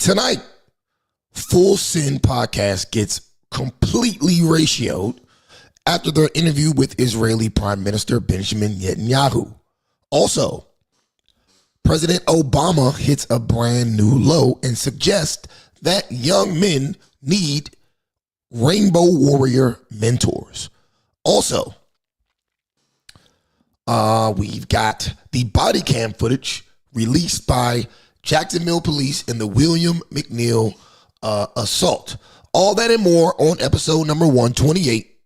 Tonight, Full Sin podcast gets completely ratioed after their interview with Israeli Prime Minister Benjamin Netanyahu. Also, President Obama hits a brand new low and suggests that young men need rainbow warrior mentors. Also, we've got the body cam footage released by Jacksonville police in the William Mcneil assault. All that and more on episode number 128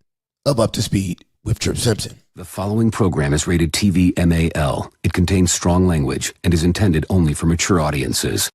of Up to Speed with Trip Simpson. The following program is rated TV MAL. It contains strong language and is intended only for mature audiences.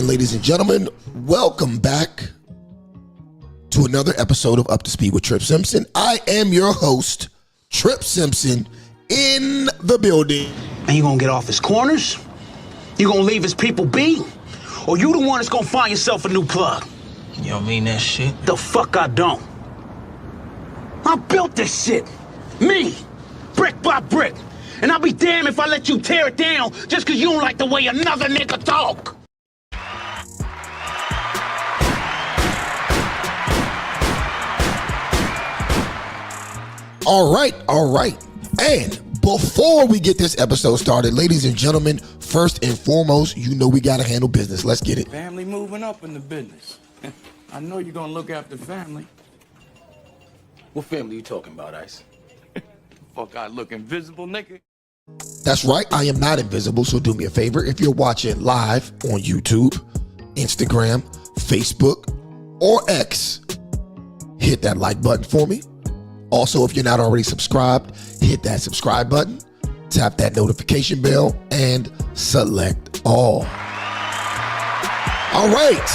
Ladies and gentlemen, welcome back to another episode of Up to Speed with Trip Simpson. I am your host, Trip Simpson, in the building. And you gonna get off his corners? You gonna leave his people be? Or you the one that's gonna find yourself a new plug? You don't mean that shit? The fuck I don't. I built this shit. Me. Brick by brick. And I'll be damned if I let you tear it down just cause you don't like the way another nigga talk. All right. And before we get this episode started, ladies and gentlemen, first and foremost, you know we gotta handle business. Let's get it. Family moving up in the business. I know you're gonna look after family. What family you talking about, Ice? Fuck, I look invisible, nigga. That's right, I am not invisible, so do me a favor. If you're watching live on YouTube, Instagram, Facebook, or X, hit that like button for me. Also, if you're not already subscribed, hit that subscribe button, tap that notification bell, and select all. All right.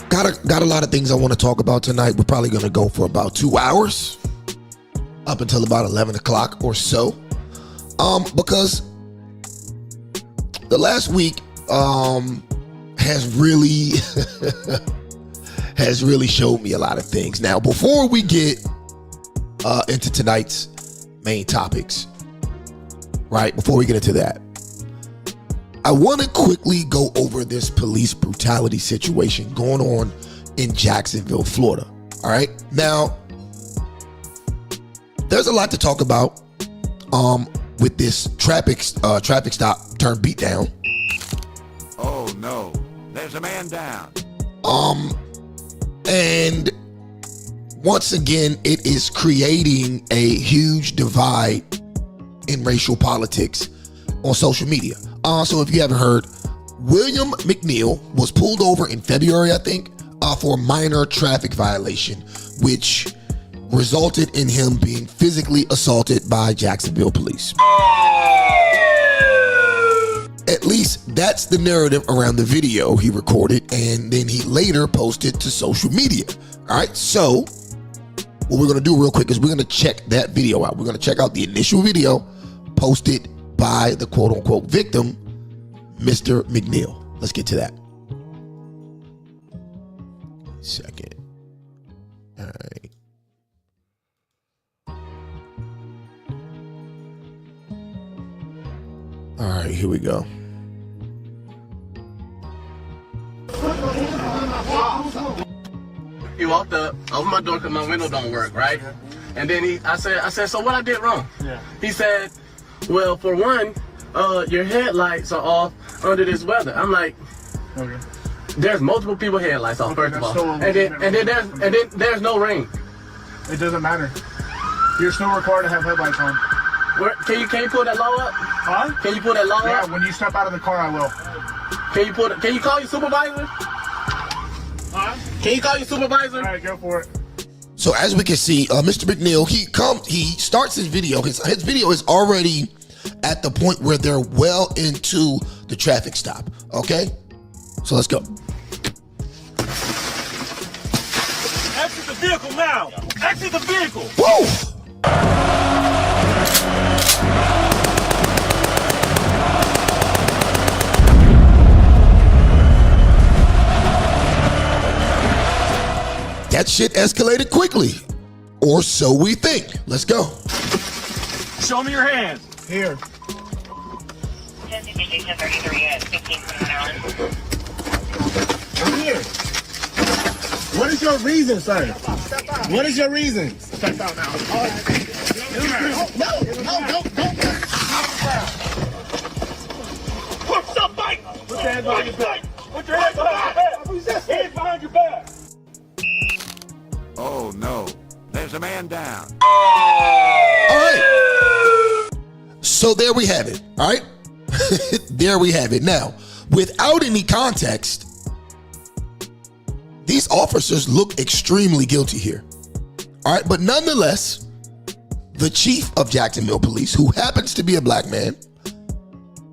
Got a lot of things I want to talk about tonight. We're probably going to go for about 2 hours, up until about 11 o'clock or so. Because the last week has really showed me a lot of things. Now, before we get into tonight's main topics, right? Before we get into that, I want to quickly go over this police brutality situation going on in Jacksonville, Florida. All right. Now, there's a lot to talk about with this traffic stop turn beat down. Oh no, there's a man down. And once again, it is creating a huge divide in racial politics on social media. So if you haven't heard, William Mcneil was pulled over in February, I think, for a minor traffic violation, which resulted in him being physically assaulted by Jacksonville police. At least that's the narrative around the video he recorded, and then he later posted to social media. All right, so what we're going to do real quick is we're going to check that video out. We're going to check out the initial video posted by the quote-unquote victim, Mr. Mcneil. Let's get to that. Second. All right. All right, here we go. He walked up, opened my door because my window don't work, right? And then I said, so what I did wrong? Yeah. He said, well, for one, your headlights are off under this weather. I'm like, okay. There's multiple people headlights off, first of all. And then there's no rain. It doesn't matter. You're still required to have headlights on. Can you pull that law up? Huh? Can you pull that law up? Yeah, when you step out of the car, I will. Can you call your supervisor? Huh? Can you call your supervisor? All right, go for it. So as we can see, Mr. McNeil, he starts his video. His video is already at the point where they're well into the traffic stop. Okay, so let's go. Exit the vehicle now. Exit the vehicle. Woo! That shit escalated quickly, or so we think. Let's go. Show me your hands. Here. I'm here. What is your reason, sir? What is your reason? Step out now. No. Put your bike. Put your hands behind your back. Put your hands behind your back. Hands behind your back. Oh no, there's a man down. All right. So there we have it. All right. There we have it. Now, without any context, these officers look extremely guilty here. All right. But nonetheless, the chief of Jacksonville Police, who happens to be a black man,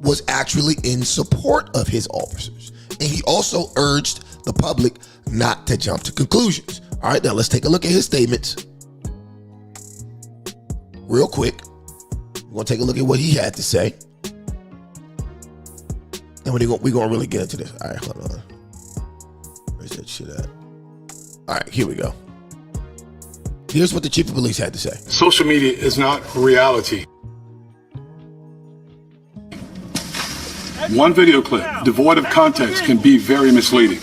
was actually in support of his officers. And he also urged the public not to jump to conclusions. All right, now let's take a look at his statements real quick. We're going to take a look at what he had to say. And we're going to really get into this. All right, hold on. Where's that shit at? All right, here we go. Here's what the chief of police had to say. Social media is not reality. One video clip devoid of context can be very misleading.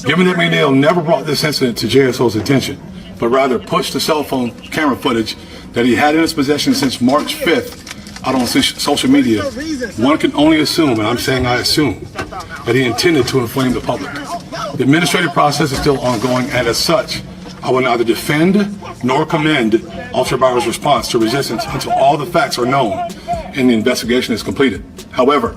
Given that Mcneil never brought this incident to JSO's attention, but rather pushed the cell phone camera footage that he had in his possession since March 5th out on social media, one can only assume, and I'm saying I assume, that he intended to inflame the public. The administrative process is still ongoing, and as such, I will neither defend nor commend Officer Byer's response to resistance until all the facts are known and the investigation is completed. However,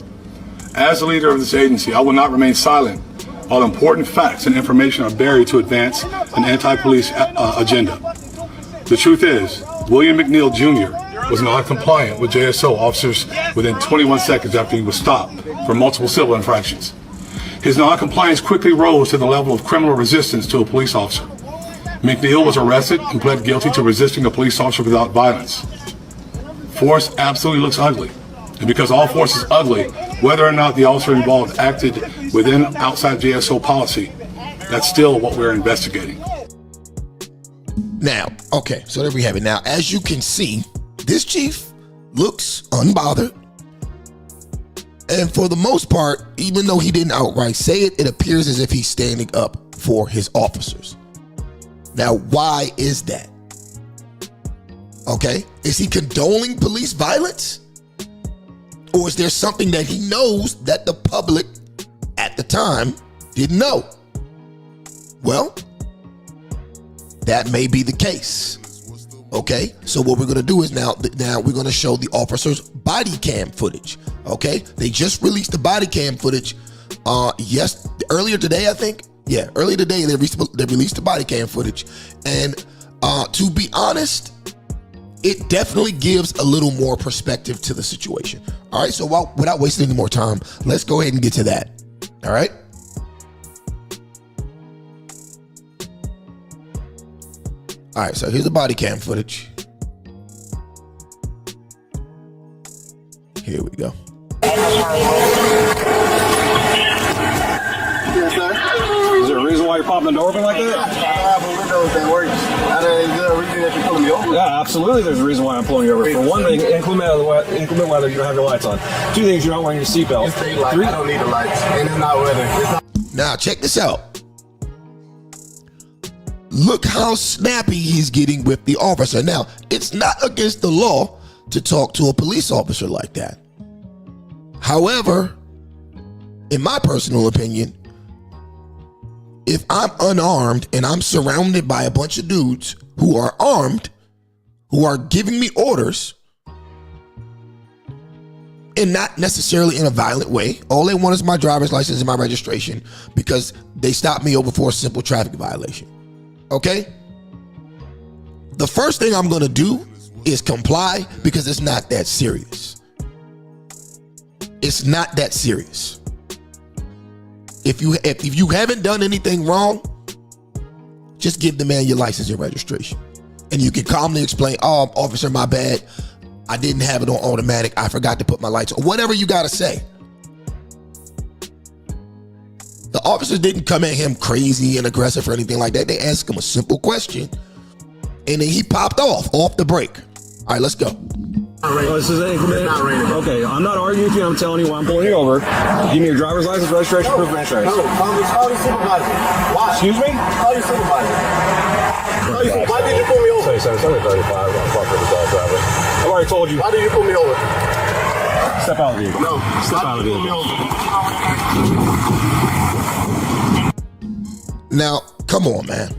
as the leader of this agency, I will not remain silent while important facts and information are buried to advance an anti-police agenda. The truth is, William Mcneil Jr. was non-compliant with JSO officers within 21 seconds after he was stopped for multiple civil infractions. His non-compliance quickly rose to the level of criminal resistance to a police officer. Mcneil was arrested and pled guilty to resisting a police officer without violence. Force absolutely looks ugly. And because all force is ugly, whether or not the officer involved acted within outside JSO policy, that's still what we're investigating. Now, okay, so there we have it. Now, as you can see, this chief looks unbothered. And for the most part, even though he didn't outright say it, it appears as if he's standing up for his officers. Now, why is that? Okay, is he condoning police violence? Or is there something that he knows that the public at the time didn't know? Well, that may be the case. Okay, so what we're gonna do is now we're gonna show the officer's body cam footage. Okay, they just released the body cam footage. Earlier today, I think. Yeah, earlier today they released the body cam footage, and to be honest, it definitely gives a little more perspective to the situation. All right, so without wasting any more time, let's go ahead and get to that. All right. All right, so here's the body cam footage. Here we go. Yes, sir. Is there a reason why you're popping the door open like that? I have a window that works. Is there a reason that you're pulling me over? Yeah, absolutely. There's a reason why I'm pulling you over. For one thing, inclement weather, you don't have your lights on. Two things, you're not wearing your seatbelt. It's daylight. I don't need the lights, and it's not weather. Now check this out. Look how snappy he's getting with the officer. Now, it's not against the law to talk to a police officer like that. However, in my personal opinion, if I'm unarmed and I'm surrounded by a bunch of dudes who are armed, who are giving me orders, and not necessarily in a violent way. All they want is my driver's license and my registration because they stopped me over for a simple traffic violation. Okay? The first thing I'm going to do is comply because it's not that serious. It's not that serious. If you haven't done anything wrong, just give the man your license and registration. And you can calmly explain, oh, officer, my bad. I didn't have it on automatic. I forgot to put my lights on. Whatever you got to say. The officers didn't come at him crazy and aggressive or anything like that. They asked him a simple question. And then he popped off the break. All right, let's go. This is inclement. Okay, I'm not arguing with you. I'm telling you why I'm pulling you over. Give me your driver's license, registration, proof of insurance. No, call your supervisor. Why? Excuse me? Call your supervisor. Why did you pull me over? Say, it's under 35. I'm fucking with the dog driver. I've already told you. Why did you pull me over? Step out of the vehicle. No, step out of the vehicle. Now, come on, man.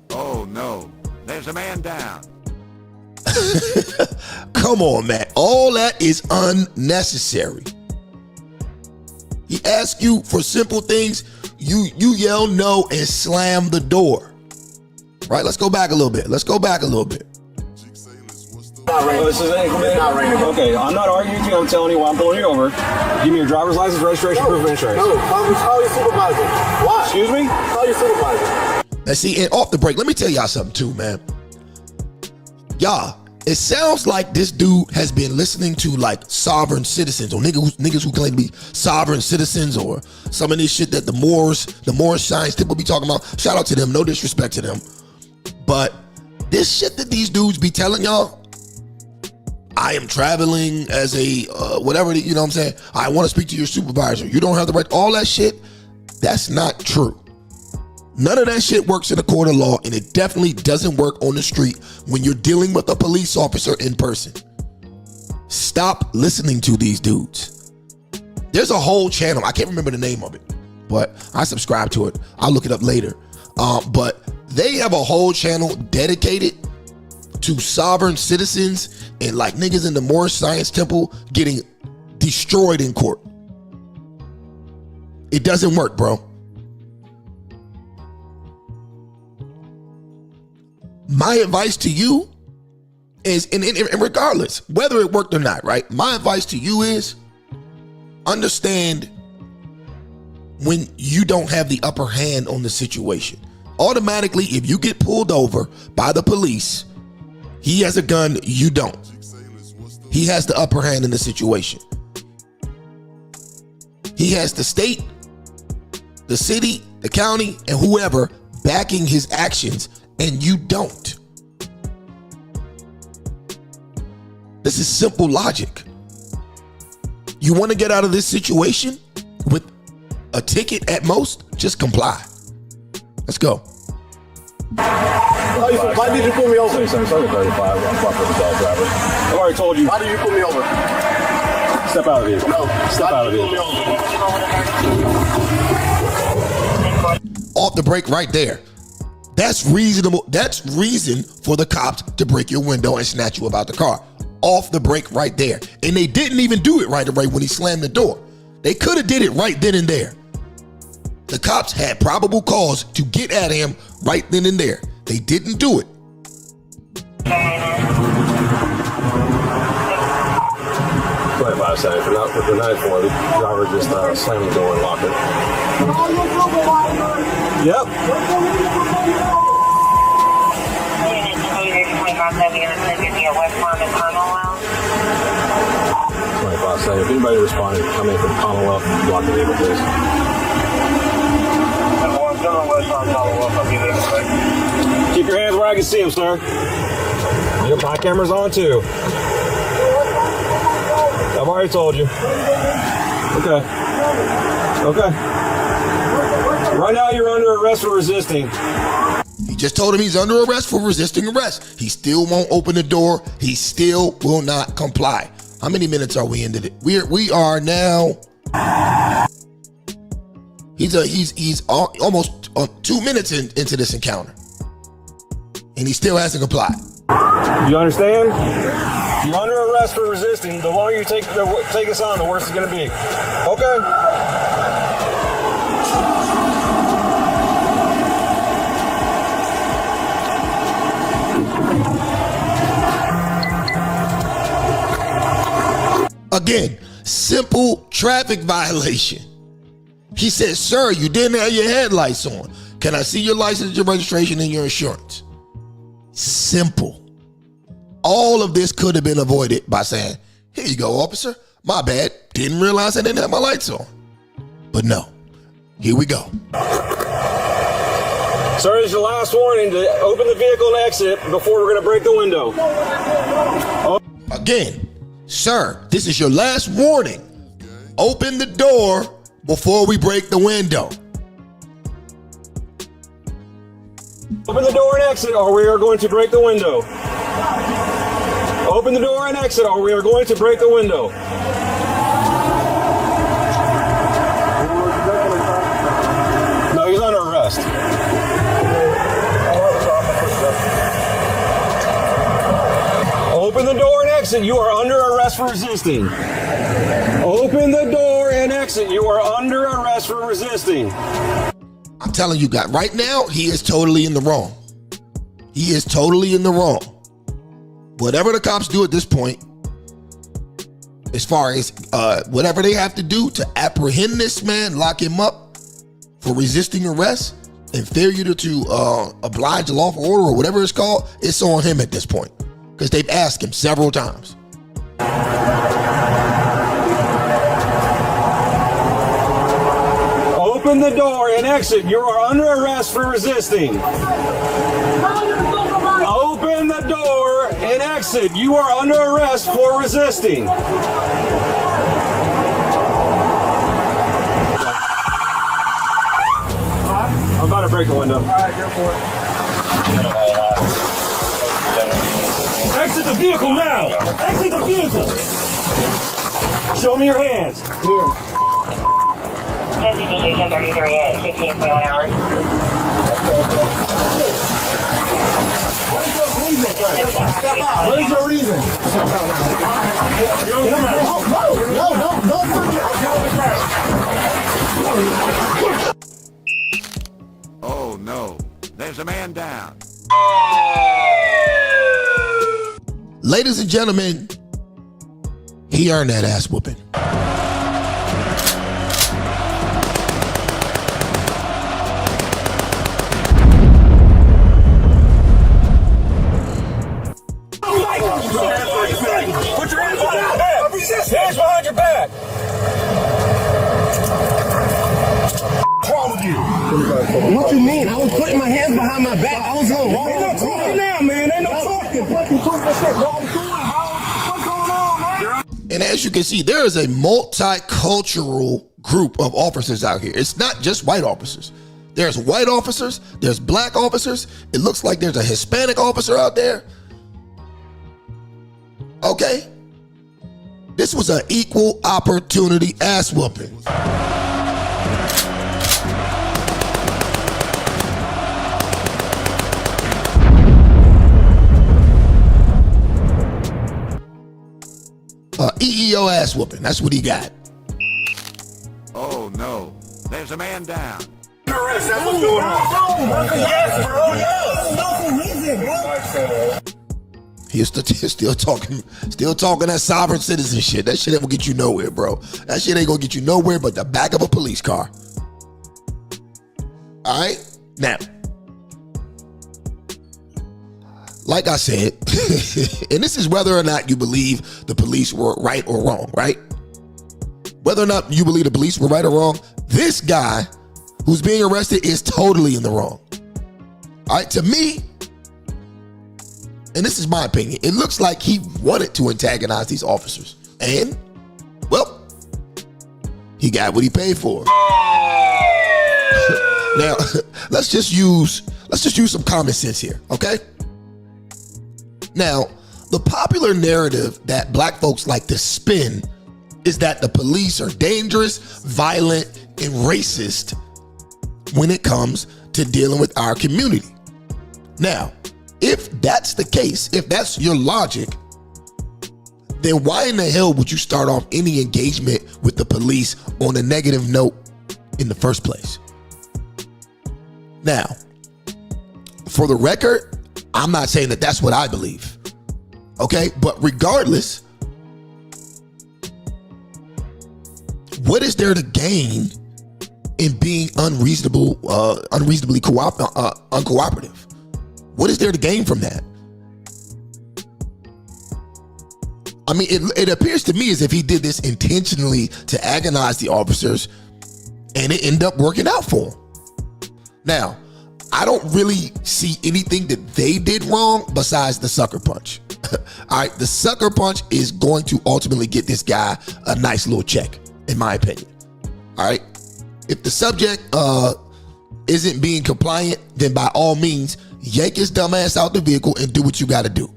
Oh no, there's a man down. Come on, man. All that is unnecessary. He asks you for simple things. You yell no and slam the door. Right? Let's go back a little bit. This is inclement. Okay, I'm not arguing with you. I'm telling you why I'm pulling you over. Give me your driver's license, registration, proof of insurance. No, call your supervisor. Why? Excuse me? Call your supervisor. Now, see, and off the break, let me tell y'all something too, man. Y'all, it sounds like this dude has been listening to like sovereign citizens or niggas who claim to be sovereign citizens or some of this shit that the Moorish science people be talking about. Shout out to them, no disrespect to them. But this shit that these dudes be telling y'all, I am traveling as a whatever, you know what I'm saying? I want to speak to your supervisor. You don't have the right, all that shit, that's not true. None of that shit works in a court of law, and it definitely doesn't work on the street when you're dealing with a police officer in person. Stop listening to these dudes. There's a whole channel, I can't remember the name of it, but I subscribe to it. I'll look it up later. But they have a whole channel dedicated to sovereign citizens and like niggas in the Moorish Science Temple getting destroyed in court. It doesn't work, bro. My advice to you is, and regardless, whether it worked or not, right? My advice to you is understand when you don't have the upper hand on the situation. Automatically, if you get pulled over by the police, he has a gun, you don't. He has the upper hand in the situation. He has the state, the city, the county, and whoever backing his actions, and you don't. This is simple logic. You want to get out of this situation with a ticket at most? Just comply. Let's go. Why did you pull me over? It's under 35. I'm fucking with the dog driver. I've already told you. Why did you pull me over? Step out of the vehicle. No, step out of the vehicle. Off the break right there. That's reasonable. That's reason for the cops to break your window and snatch you about the car. Off the break right there. And they didn't even do it right away when he slammed the door. They could have did it right then and there. The cops had probable cause to get at him right then and there. They didn't do it. 25 seconds. For the night for the driver just slammed the door and locked it. Yep. 25 seconds. If anybody responded, come in from Commonwealth, block the vehicle, please. Keep your hands where I can see them, sir. Your body camera's on too. I've already told you. Okay. Right now you're under arrest for resisting. He just told him he's under arrest for resisting arrest. He still won't open the door. He still will not comply. How many minutes are we into it? We are now. He's almost 2 minutes into this encounter, and he still hasn't complied. You understand? You're under arrest for resisting. The longer you take us on, the worse it's going to be. Okay. Again, simple traffic violation. He said, sir, you didn't have your headlights on. Can I see your license, your registration, and your insurance? Simple. All of this could have been avoided by saying, here you go, officer. My bad. Didn't realize I didn't have my lights on. But no, here we go. Sir, this is your last warning to open the vehicle and exit before we're going to break the window. Again, sir, this is your last warning. Open the door before we break the window. Open the door and exit or we are going to break the window. Open the door and exit or we are going to break the window. No, he's under arrest. Open the door and exit. You are under arrest for resisting. Open the door and exit. You are under arrest for resisting. I'm telling you guys, right now, he is totally in the wrong. He is totally in the wrong. Whatever the cops do at this point, as far as whatever they have to do to apprehend this man, lock him up for resisting arrest and failure to oblige a lawful order or whatever it's called, it's on him at this point. Because they've asked him several times. Open the door and exit. You are under arrest for resisting. Open the door and exit. You are under arrest for resisting. I'm about to break the window. All right, go for it. Exit the vehicle now! Exit the vehicle! Show me your hands. Here. What is your reason? Oh no, there's a man down. Ladies and gentlemen, he earned that ass whooping. Put your hands behind your back. Hands behind your back. What's wrong with you? What you mean? I was putting my hands behind my back. I was on the wrong. Ain't no talking now, man. Ain't no talking. Fucking talking shit, bro. What's going on, man? And as you can see, there is a multicultural group of officers out here. It's not just white officers. There's white officers, there's black officers. It looks like there's a Hispanic officer out there. Okay? This was an equal opportunity ass whooping. EEO ass whooping. That's what he got. Oh no, there's a man down. That's what's going on. Yes, bro. Yes. He's still talking that sovereign citizen shit. That shit ain't gonna get you nowhere, bro. That shit ain't gonna get you nowhere but the back of a police car. All right? Now, like I said, and this is whether or not you believe the police were right or wrong, right? Whether or not you believe the police were right or wrong, this guy who's being arrested is totally in the wrong. All right, to me, and this is my opinion, it looks like he wanted to antagonize these officers. And, well, he got what he paid for. Now, let's just use some common sense here, okay? Now, the popular narrative that black folks like to spin is that the police are dangerous, violent, and racist when it comes to dealing with our community. Now, if that's the case, if that's your logic, then why in the hell would you start off any engagement with the police on a negative note in the first place? Now, for the record, I'm not saying that that's what I believe. Okay, but regardless, what is there to gain in being unreasonably uncooperative? What is there to gain from that? I mean, it appears to me as if he did this intentionally to agonize the officers, and it ended up working out for him. Now, I don't really see anything that they did wrong besides the sucker punch. All right, the sucker punch is going to ultimately get this guy a nice little check, in my opinion. All right, if the subject isn't being compliant, then by all means, yank his dumb ass out the vehicle and do what you got to do.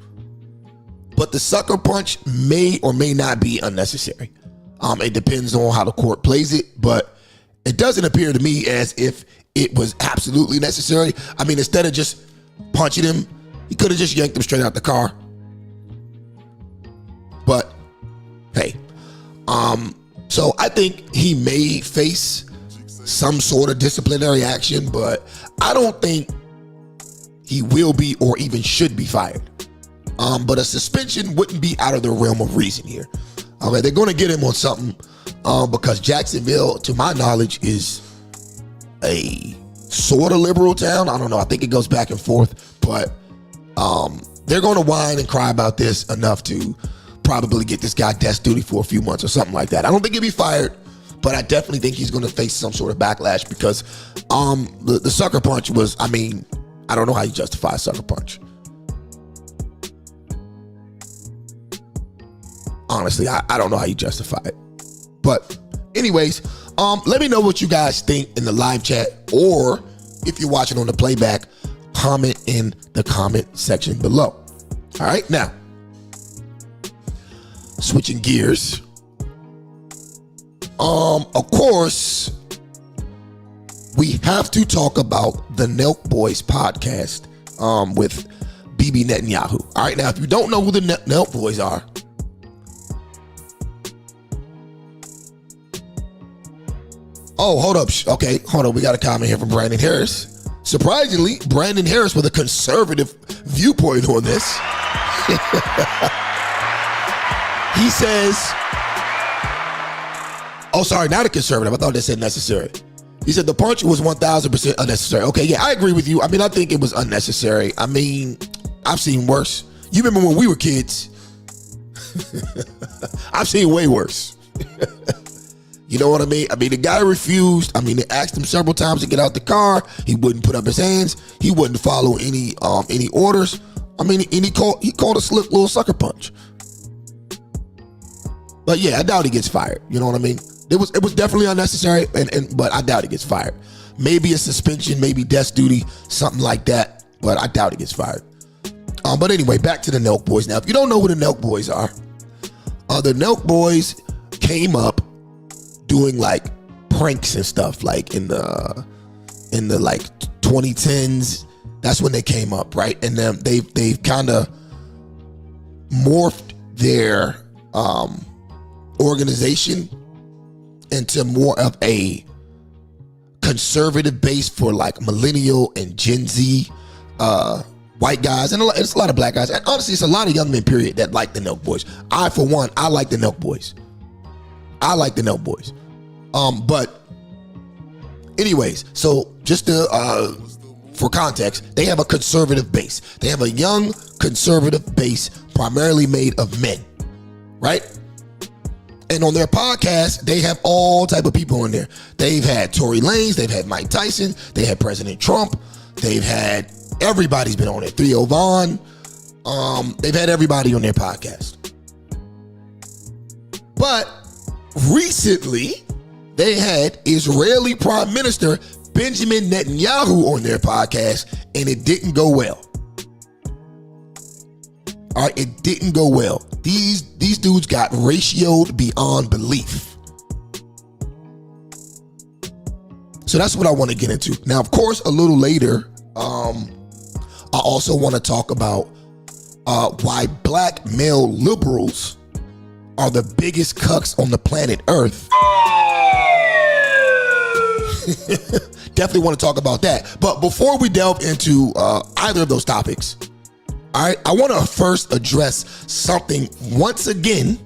But the sucker punch may or may not be unnecessary. It depends on how the court plays it, but it doesn't appear to me as if it was absolutely necessary. I mean, instead of just punching him, he could have just yanked him straight out the car. But hey, so I think he may face some sort of disciplinary action, but I don't think he will be or even should be fired. But a suspension wouldn't be out of the realm of reason here. Okay, they're going to get him on something because Jacksonville, to my knowledge, is a sort of liberal town. I don't know. I think it goes back and forth, but they're going to whine and cry about this enough to probably get this guy desk duty for a few months or something like that. I don't think he'll be fired, but I definitely think he's going to face some sort of backlash because the sucker punch was, I mean, I don't know how you justify a sucker punch. Honestly, I don't know how you justify it. But anyways, let me know what you guys think in the live chat, or if you're watching on the playback, comment in the comment section below. All right, now, switching gears. Of course, we have to talk about the Nelk Boys podcast with BiBi Netanyahu. All right, now, if you don't know who the Nelk Boys are, oh, hold up. Okay, hold on. We got a comment here from Brandon Harris. Surprisingly, Brandon Harris with a conservative viewpoint on this. He says, oh, sorry, not a conservative. I thought they said necessary. He said the punch was 1,000% unnecessary. Okay, yeah, I agree with you. I mean, I think it was unnecessary. I mean, I've seen worse. You remember when we were kids? I've seen way worse. You know what I mean? I mean, the guy refused. I mean, they asked him several times to get out the car. He wouldn't put up his hands. He wouldn't follow any orders. I mean, and he called a slick little sucker punch. But yeah, I doubt he gets fired. You know what I mean? It was definitely unnecessary, but I doubt he gets fired. Maybe a suspension, maybe desk duty, something like that. But I doubt he gets fired. But anyway, back to the Nelk Boys. Now, if you don't know who the Nelk Boys are, the Nelk Boys came up doing like pranks and stuff like in the like 2010s. That's when they came up, right? And then they've kind of morphed their organization into more of a conservative base for like millennial and Gen Z white guys, and it's a lot of black guys, and honestly it's a lot of young men period that like the Nelk Boys. I for one, I like the Nelk Boys. But anyways, so just to, for context, they have a conservative base. They have a young conservative base primarily made of men, right? And on their podcast, they have all type of people in there. They've had Tory Lanez, they've had Mike Tyson, they had President Trump, they've had, everybody's been on it. Theo Vaughn, they've had everybody on their podcast. But recently, they had Israeli Prime Minister Benjamin Netanyahu on their podcast, and it didn't go well. All right, it didn't go well. These dudes got ratioed beyond belief. So that's what I want to get into. Now, of course, a little later, I also want to talk about why black male liberals are the biggest cucks on the planet Earth. Definitely want to talk about that. But before we delve into either of those topics, all right, I want to first address something once again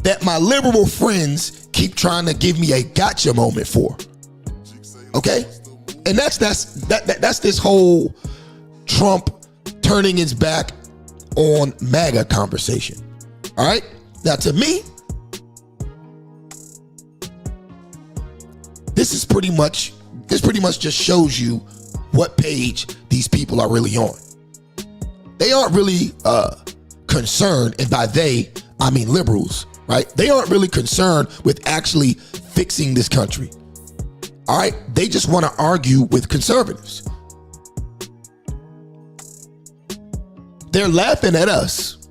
that my liberal friends keep trying to give me a gotcha moment for. Okay? And that's this whole Trump turning his back on MAGA conversation. All right? Now, to me, this pretty much just shows you what page these people are really on. They aren't really concerned, and by they, I mean liberals, right? They aren't really concerned with actually fixing this country. All right? They just want to argue with conservatives. They're laughing at us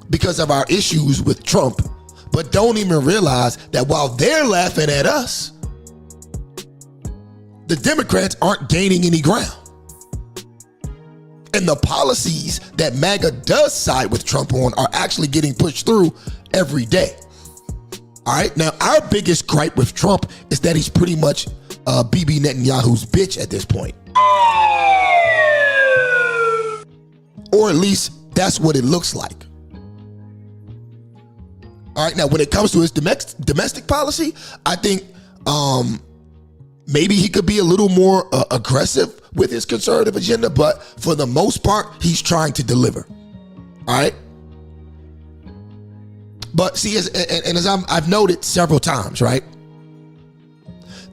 because of our issues with Trump, but don't even realize that while they're laughing at us, the Democrats aren't gaining any ground. And the policies that MAGA does side with Trump on are actually getting pushed through every day. All right. Now, our biggest gripe with Trump is that he's pretty much BiBi Netanyahu's bitch at this point. Or at least that's what it looks like. All right. Now, when it comes to his domestic policy, I think maybe he could be a little more aggressive with his conservative agenda, but for the most part, he's trying to deliver. All right. But see, as I've noted several times, right?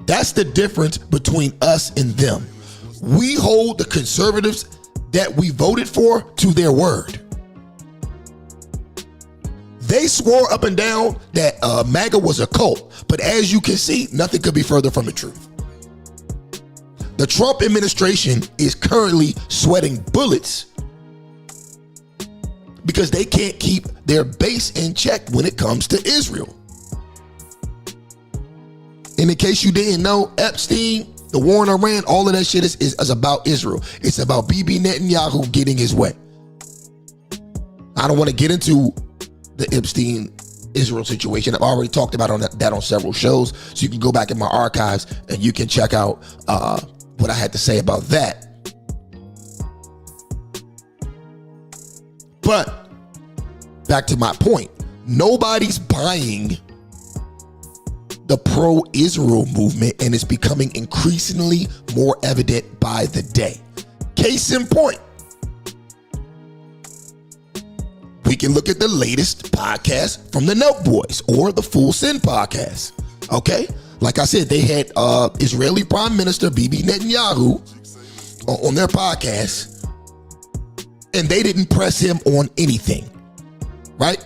That's the difference between us and them. We hold the conservatives that we voted for to their word. They swore up and down that MAGA was a cult, but as you can see, nothing could be further from the truth. The Trump administration is currently sweating bullets because they can't keep their base in check when it comes to Israel. And in case you didn't know, Epstein, the war in Iran, all of that shit is about Israel. It's about BiBi Netanyahu getting his way. I don't want to get into the Epstein-Israel situation. I've already talked about that on several shows, so you can go back in my archives and you can check out what I had to say about that. But back to my point, nobody's buying the pro-Israel movement, and it's becoming increasingly more evident by the day. Case in point, we can look at the latest podcast from the Nelk Boys or the Full Send podcast. Okay? Like I said, they had Israeli Prime Minister BiBi Netanyahu on their podcast, and they didn't press him on anything, right?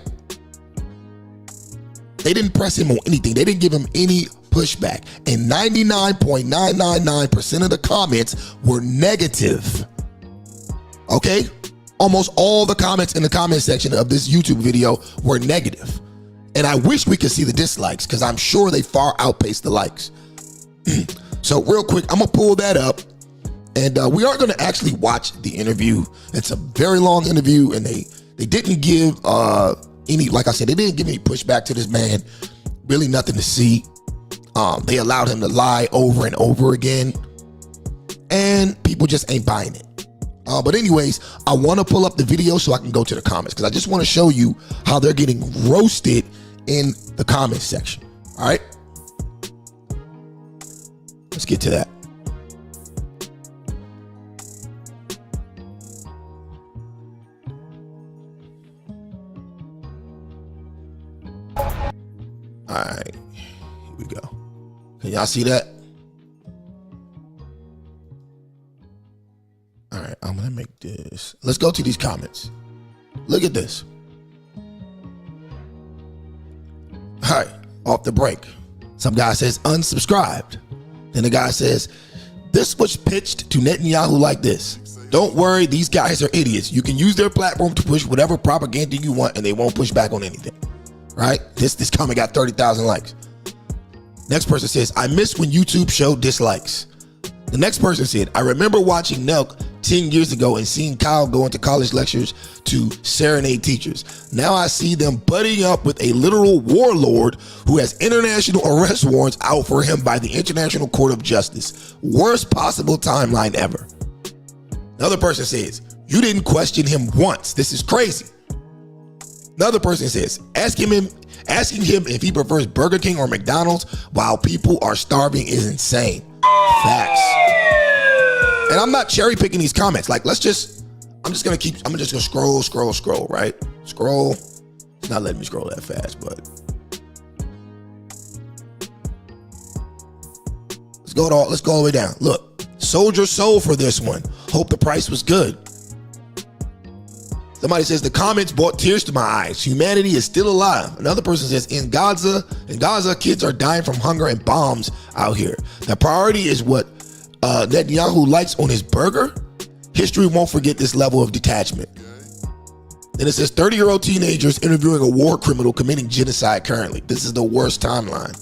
They didn't press him on anything. They didn't give him any pushback. And 99.999% of the comments were negative. Okay? Almost all the comments in the comment section of this YouTube video were negative. And I wish we could see the dislikes because I'm sure they far outpaced the likes. So real quick, I'm going to pull that up. And we are going to actually watch the interview. It's a very long interview, and they didn't give any, like I said, they didn't give any pushback to this man. Really nothing to see. They allowed him to lie over and over again, and people just ain't buying it. But anyways, I want to pull up the video so I can go to the comments because I just want to show you how they're getting roasted in the comments section. All right, let's get to that. All right, here we go. Can y'all see that? All right, I'm gonna make this. Let's go to these comments. Look at this. All right, off the break. Some guy says unsubscribed. Then the guy says, this was pitched to Netanyahu like this. Don't worry, these guys are idiots. You can use their platform to push whatever propaganda you want and they won't push back on anything. Right? This comment got 30,000 likes. Next person says, I miss when YouTube showed dislikes. The next person said, I remember watching Nelk 10 years ago and seen Kyle go into college lectures to serenade teachers. Now I see them buddying up with a literal warlord who has international arrest warrants out for him by the International Court of Justice. Worst possible timeline ever. Another person says, you didn't question him once. This is crazy. Another person says, asking him if he prefers Burger King or McDonald's while people are starving is insane. Facts. And I'm not cherry picking these comments. Like, I'm just gonna scroll, right? Scroll. It's not letting me scroll that fast, but let's go all the way down. Look, Soldier Soul for this one. Hope the price was good. Somebody says the comments brought tears to my eyes. Humanity is still alive. Another person says in Gaza, kids are dying from hunger and bombs out here. The priority is what Netanyahu likes on his burger. History won't forget this level of detachment. Then it says 30-year-old teenagers interviewing a war criminal committing genocide currently. This is the worst timeline.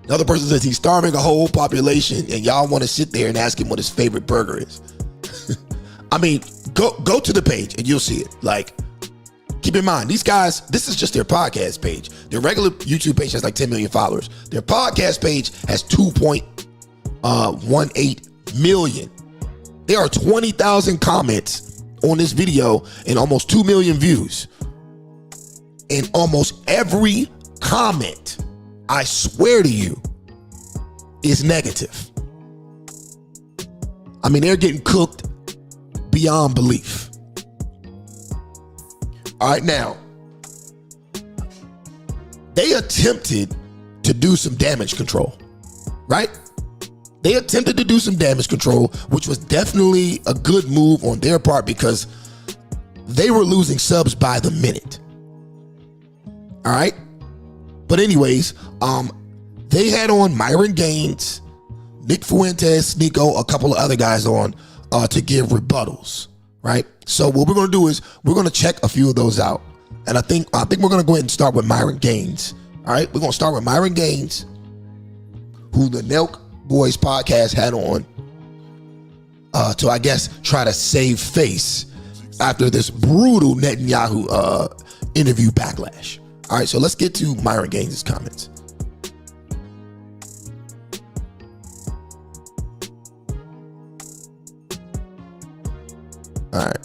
Another person says he's starving a whole population and y'all want to sit there and ask him what his favorite burger is. I mean, go to the page and you'll see it. Like, keep in mind, these guys, this is just their podcast page. Their regular YouTube page has like 10 million followers. Their podcast page has 2.18 million. There are 20,000 comments on this video and almost 2 million views. And almost every comment, I swear to you, is negative. I mean, they're getting cooked beyond belief. All right, now, they attempted to do some damage control, right? They attempted to do some damage control, which was definitely a good move on their part because they were losing subs by the minute. All right? But anyways, they had on Myron Gaines, Nick Fuentes, Nico, a couple of other guys on to give rebuttals, right? So what we're going to do is we're going to check a few of those out. And I think we're going to go ahead and start with Myron Gaines. All right? We're going to start with Myron Gaines, who the Nelk Boys podcast had on to, I guess, try to save face after this brutal Netanyahu interview backlash. All right, so let's get to Myron Gaines' comments. All right.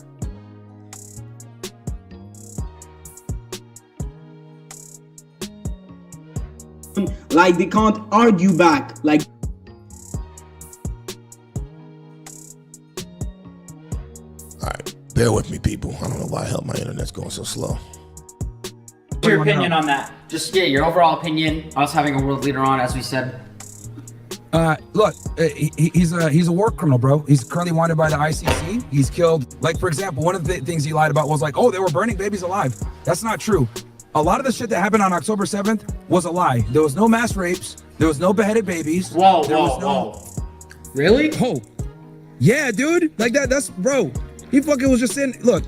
Like, they can't argue back. Like, all right, bear with me, people. I don't know why the hell my internet's going so slow. What's your opinion on that? Just your overall opinion. Us having a world leader on, as we said. Look, he's a war criminal, bro. He's currently wanted by the ICC. He's killed, like, for example, one of the things he lied about was like, oh, they were burning babies alive. That's not true. A lot of the shit that happened on October 7th was a lie. There was no mass rapes. There was no beheaded babies. Whoa. Really? Oh, yeah, dude. Like that's, bro. He fucking was just saying, look,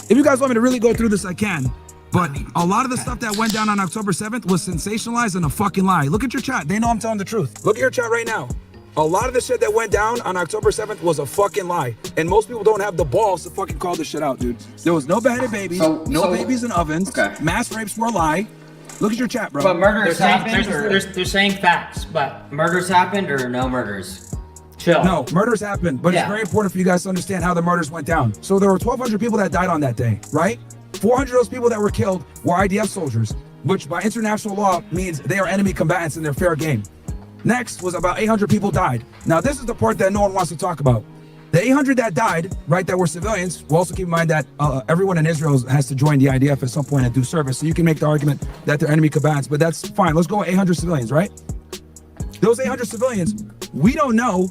if you guys want me to really go through this, I can. But a lot of the stuff that went down on October 7th was sensationalized and a fucking lie. Look at your chat. They know I'm telling the truth. Look at your chat right now. A lot of the shit that went down on October 7th was a fucking lie. And most people don't have the balls to fucking call this shit out, dude. There was no beheaded babies, no babies in ovens. Okay. Mass rapes were a lie. Look at your chat, bro. But murders happened? They're saying facts, but murders happened or no murders? Chill. No, murders happened, but it's very important for you guys to understand how the murders went down. So there were 1,200 people that died on that day, right? 400 of those people that were killed were IDF soldiers, which by international law means they are enemy combatants and they're fair game. Next was about 800 people died. Now this is the part that no one wants to talk about. The 800 that died, right, that were civilians, we'll also keep in mind that everyone in Israel has to join the IDF at some point and do service. So you can make the argument that they're enemy combatants, but that's fine. Let's go with 800 civilians, right? Those 800 civilians, we don't know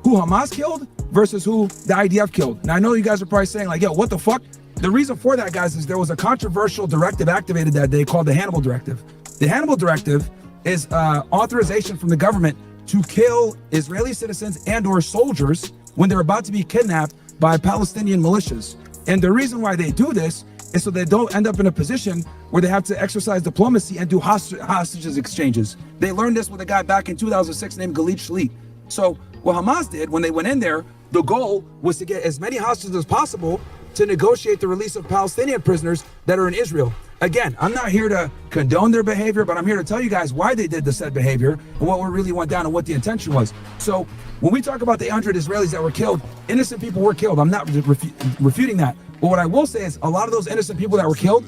who Hamas killed versus who the IDF killed. Now I know you guys are probably saying like, yo, what the fuck? The reason for that, guys, is there was a controversial directive activated that day called the Hannibal Directive. The Hannibal Directive is authorization from the government to kill Israeli citizens and or soldiers when they're about to be kidnapped by Palestinian militias. And the reason why they do this is so they don't end up in a position where they have to exercise diplomacy and do hostages exchanges. They learned this with a guy back in 2006 named Gilad Shalit. So what Hamas did when they went in there The goal was to get as many hostages as possible to negotiate the release of Palestinian prisoners that are in Israel. Again, I'm not here to condone their behavior, but I'm here to tell you guys why they did the said behavior and what really went down and what the intention was. So when we talk about the 800 Israelis that were killed, innocent people were killed. I'm not refuting that. But what I will say is a lot of those innocent people that were killed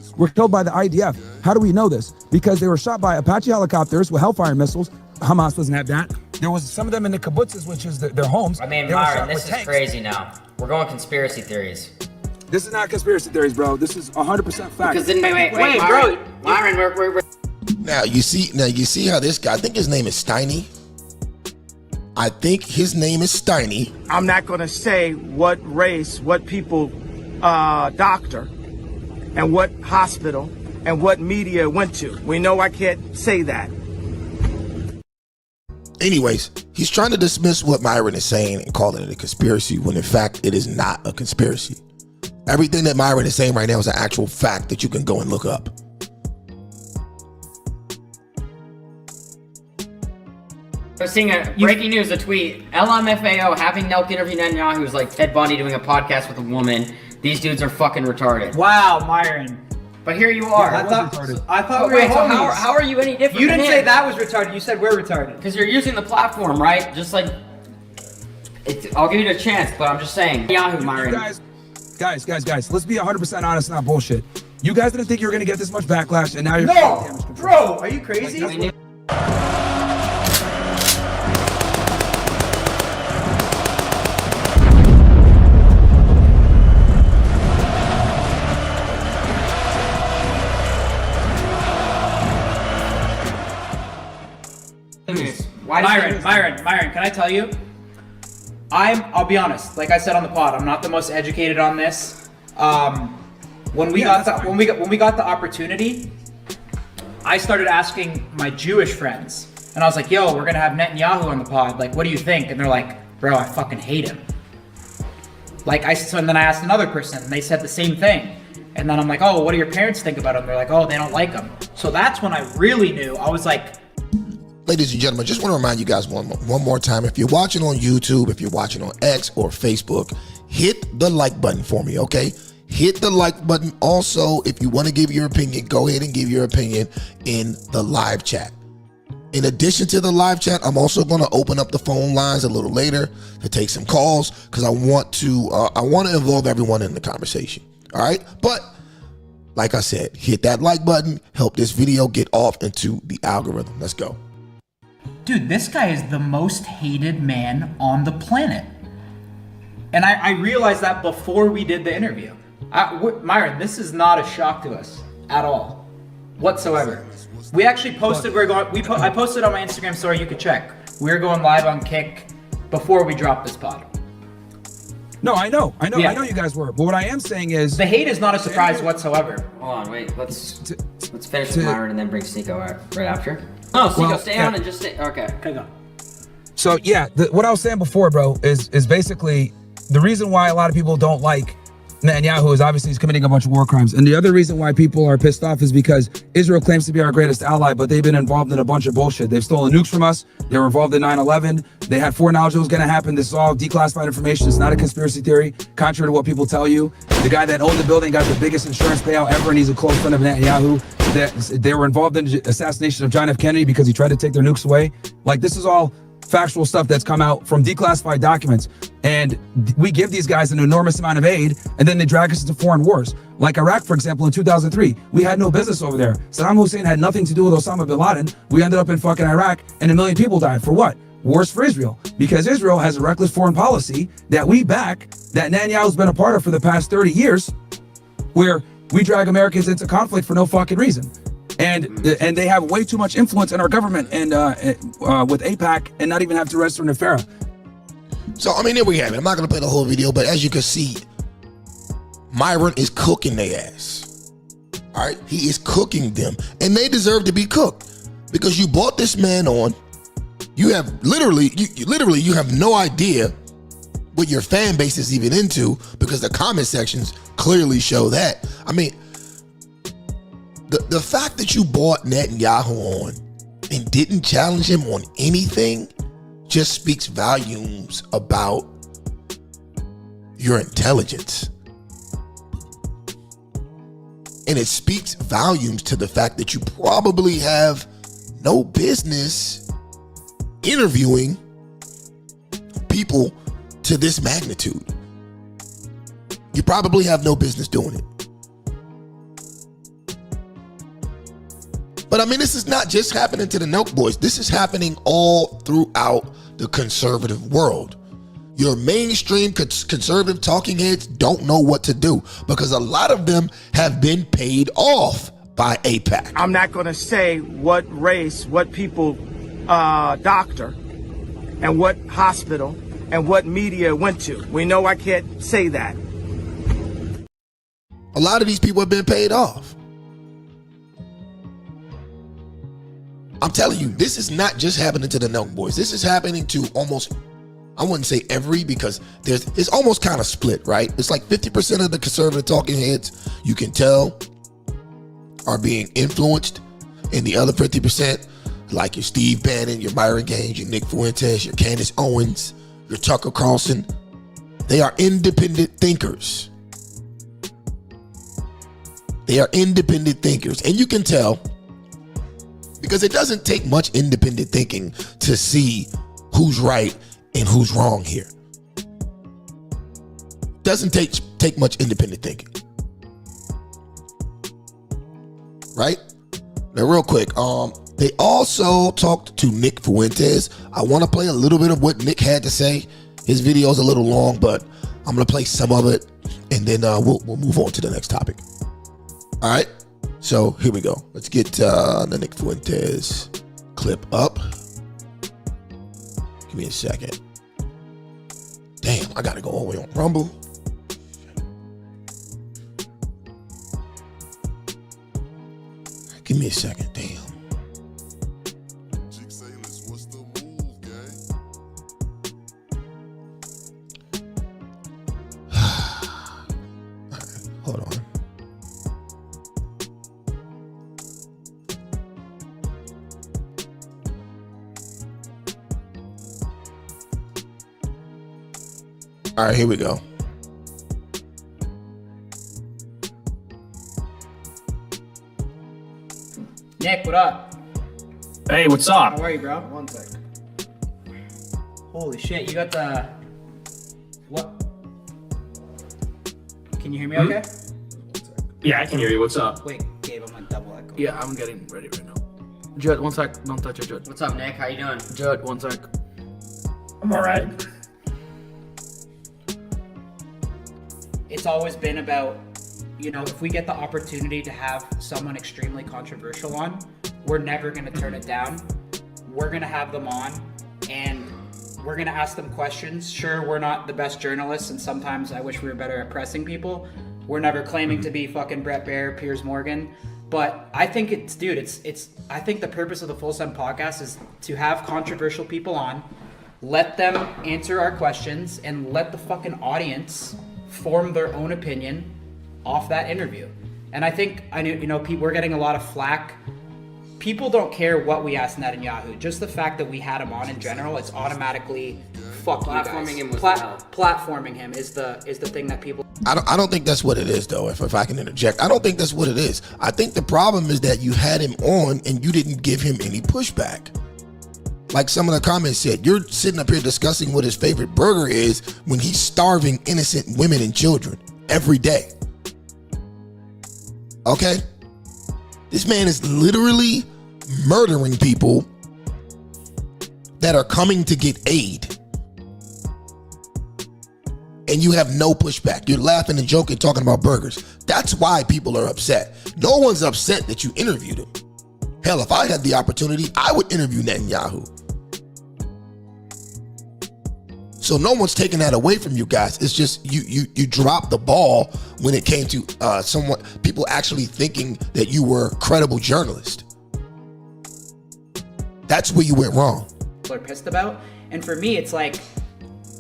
by the IDF. How do we know this? Because they were shot by Apache helicopters with Hellfire missiles. Hamas doesn't have that. There was some of them in the kibbutzes, which is their homes. I mean, Myron, this is crazy now. We're going conspiracy theories. This is not conspiracy theories, bro. This is 100% fact. Because then, wait, Myron, bro. Myron, we're Now you see how this guy, I think his name is Steiny. I'm not going to say what race, what people, doctor, and what hospital, and what media went to. We know I can't say that. Anyways, he's trying to dismiss what Myron is saying and calling it a conspiracy when in fact it is not a conspiracy. Everything that Myron is saying right now is an actual fact that you can go and look up. I was seeing a breaking news, a tweet. LMFAO having Nelk interview Netanyahu was like Ted Bundy doing a podcast with a woman. These dudes are fucking retarded. Wow, Myron. But here you are. Yeah, I thought we were so homies. how are you any different? You didn't than say him? that was retarded. You said we're retarded. Because you're using the platform, right? Just like, I'll give you a chance, but I'm just saying. Yahoo, Myron. Guys, let's be 100% honest, not bullshit. You guys didn't think you were going to get this much backlash, and now you're No, bro, are you crazy? Myron, can I tell you? I'll be honest, like I said on the pod, I'm not the most educated on this. When we got the opportunity, I started asking my Jewish friends, and I was like, yo, we're gonna have Netanyahu on the pod, like, what do you think? And they're like, bro, I fucking hate him. And then I asked another person, and they said the same thing. And then I'm like, oh, what do your parents think about him? They're like, oh, they don't like him. So that's when I really knew. I was like, ladies and gentlemen, just want to remind you guys one more time. If you're watching on YouTube, if you're watching on X or Facebook, hit the like button for me, okay? Hit the like button. Also, if you want to give your opinion, go ahead and give your opinion in the live chat. In addition to the live chat, I'm also going to open up the phone lines a little later to take some calls because I want to involve everyone in the conversation. All right, but like I said, hit that like button. Help this video get off into the algorithm. Let's go. dude, this guy is the most hated man on the planet. And I realized that before we did the interview. Myron, this is not a shock to us at all, whatsoever. We actually posted, I posted on my Instagram story, you could check. We're going live on Kick before we drop this pod. No, I know you guys were. But what I am saying is... The hate is not a surprise whatsoever. Hold on, wait, let's finish with Myron and then bring Seiko right after. Oh, Seiko, stay on and just stay, okay. So yeah, what I was saying before, bro, is basically the reason why a lot of people don't like Netanyahu is obviously he's committing a bunch of war crimes. And the other reason why people are pissed off is because Israel claims to be our greatest ally, but they've been involved in a bunch of bullshit. They've stolen nukes from us. They were involved in 9/11. They had foreknowledge it was going to happen. This is all declassified information. It's not a conspiracy theory, contrary to what people tell you. The guy that owned the building got the biggest insurance payout ever, and he's a close friend of Netanyahu. They were involved in the assassination of John F. Kennedy because he tried to take their nukes away. Like, this is all factual stuff that's come out from declassified documents, and we give these guys an enormous amount of aid, and then they drag us into foreign wars. Like Iraq, for example, in 2003, we had no business over there. Saddam Hussein had nothing to do with Osama bin Laden. We ended up in fucking Iraq, and 1 million people died. For what? Wars for Israel. Because Israel has a reckless foreign policy that we back, that Netanyahu's been a part of for the past 30 years, where we drag Americans into conflict for no fucking reason. And they have way too much influence in our government and with AIPAC, and not even have to register in FARA. So, I mean, there we have it. I'm not going to play the whole video, but as you can see, Myron is cooking their ass. All right? He is cooking them. And they deserve to be cooked because you brought this man on. You have you have no idea what your fan base is even into, because the comment sections clearly show that. I mean, the fact that you brought Netanyahu on and didn't challenge him on anything just speaks volumes about your intelligence. And it speaks volumes to the fact that you probably have no business interviewing people to this magnitude. You probably have no business doing it. But I mean, this is not just happening to the Nelk boys. This is happening all throughout the conservative world. Your mainstream conservative talking heads don't know what to do because a lot of them have been paid off by AIPAC. I'm not going to say what race, what people, doctor, and what hospital, and what media went to. We know I can't say that. A lot of these people have been paid off. I'm telling you, this is not just happening to the Nelk boys. This is happening to almost, I wouldn't say every, because it's almost kind of split, right? It's like 50% of the conservative talking heads, you can tell, are being influenced. And the other 50%, like your Steve Bannon, your Myron Gaines, your Nick Fuentes, your Candace Owens, your Tucker Carlson, they are independent thinkers. They are independent thinkers. And you can tell, because it doesn't take much independent thinking to see who's right and who's wrong here. Doesn't take much independent thinking. Right? Now real quick, they also talked to Nick Fuentes. I want to play a little bit of what Nick had to say. His video is a little long, but I'm going to play some of it and then we'll move on to the next topic. All right? So here we go. Let's get the Nick Fuentes clip up. Give me a second. Damn, I gotta go all the way on Rumble. Give me a second, damn. Hold on. All right, here we go. Nick, what up? Hey, what's up? How are you, bro? One sec. Holy shit, you got the... What? Can you hear me okay? Yeah, I can hear you. What's up? Wait, Gabe, I'm on double echo. Yeah, I'm getting ready right now. Judd, one sec. Don't touch it, Judd. What's up, Nick? How you doing? Judd, one sec. I'm alright. It's always been about, you know, if we get the opportunity to have someone extremely controversial on, we're never going to turn it down. We're going to have them on and we're going to ask them questions. Sure, we're not the best journalists and sometimes I wish we were better at pressing people. We're never claiming to be fucking Brett Baer, Piers Morgan. But I think I think the purpose of the Full Simp podcast is to have controversial people on, let them answer our questions and let the fucking audience form their own opinion off that interview. And I think, we're getting a lot of flack. People don't care what we asked Netanyahu. Just the fact that we had him on in general, it's automatically fuck you guys. Platforming him was platforming him is the thing that people... I don't think that's what it is, though, if I can interject. I don't think that's what it is. I think the problem is that you had him on and you didn't give him any pushback. Like some of the comments said, you're sitting up here discussing what his favorite burger is when he's starving innocent women and children every day. Okay? This man is literally murdering people that are coming to get aid. And you have no pushback. You're laughing and joking, talking about burgers. That's why people are upset. No one's upset that you interviewed him. Hell, if I had the opportunity, I would interview Netanyahu. So no one's taking that away from you guys. It's just you dropped the ball when it came to people actually thinking that you were a credible journalist. That's where you went wrong. People are pissed about. And for me, it's like,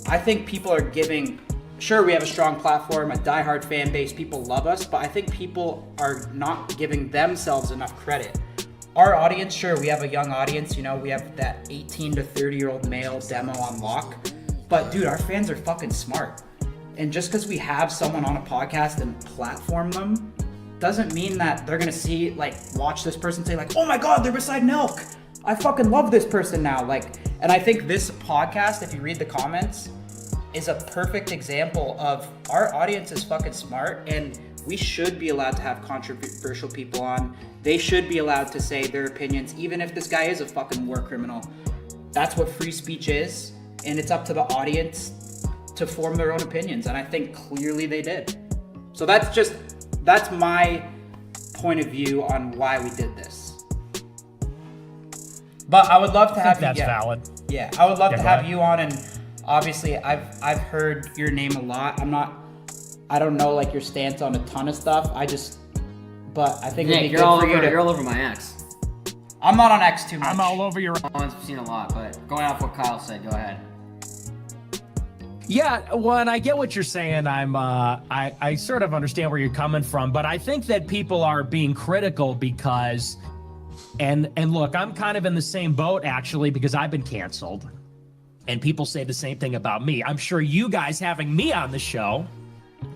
I think people are giving, sure, we have a strong platform, a diehard fan base, people love us, but I think people are not giving themselves enough credit. Our audience, sure, we have a young audience, we have that 18 to 30-year-old male demo on lock. But dude, our fans are fucking smart. And just because we have someone on a podcast and platform them doesn't mean that they're gonna see, like, watch this person say like, oh my God, they're beside milk. I fucking love this person now. Like, and I think this podcast, if you read the comments, is a perfect example of our audience is fucking smart, and we should be allowed to have controversial people on. They should be allowed to say their opinions, even if this guy is a fucking war criminal. That's what free speech is, and it's up to the audience to form their own opinions, and I think clearly they did. So that's my point of view on why we did this. But I would love to have you. That's valid. Yeah, I would love to have you on, and obviously I've heard your name a lot. I don't know like your stance on a ton of stuff. But I think Nick, you're all over my ex. I'm not on X too much. I'm all over your. I've seen a lot, but going off what Kyle said, go ahead. Yeah, well, and I get what you're saying. I sort of understand where you're coming from, but I think that people are being critical because, and look, I'm kind of in the same boat actually because I've been canceled, and people say the same thing about me. I'm sure you guys having me on the show,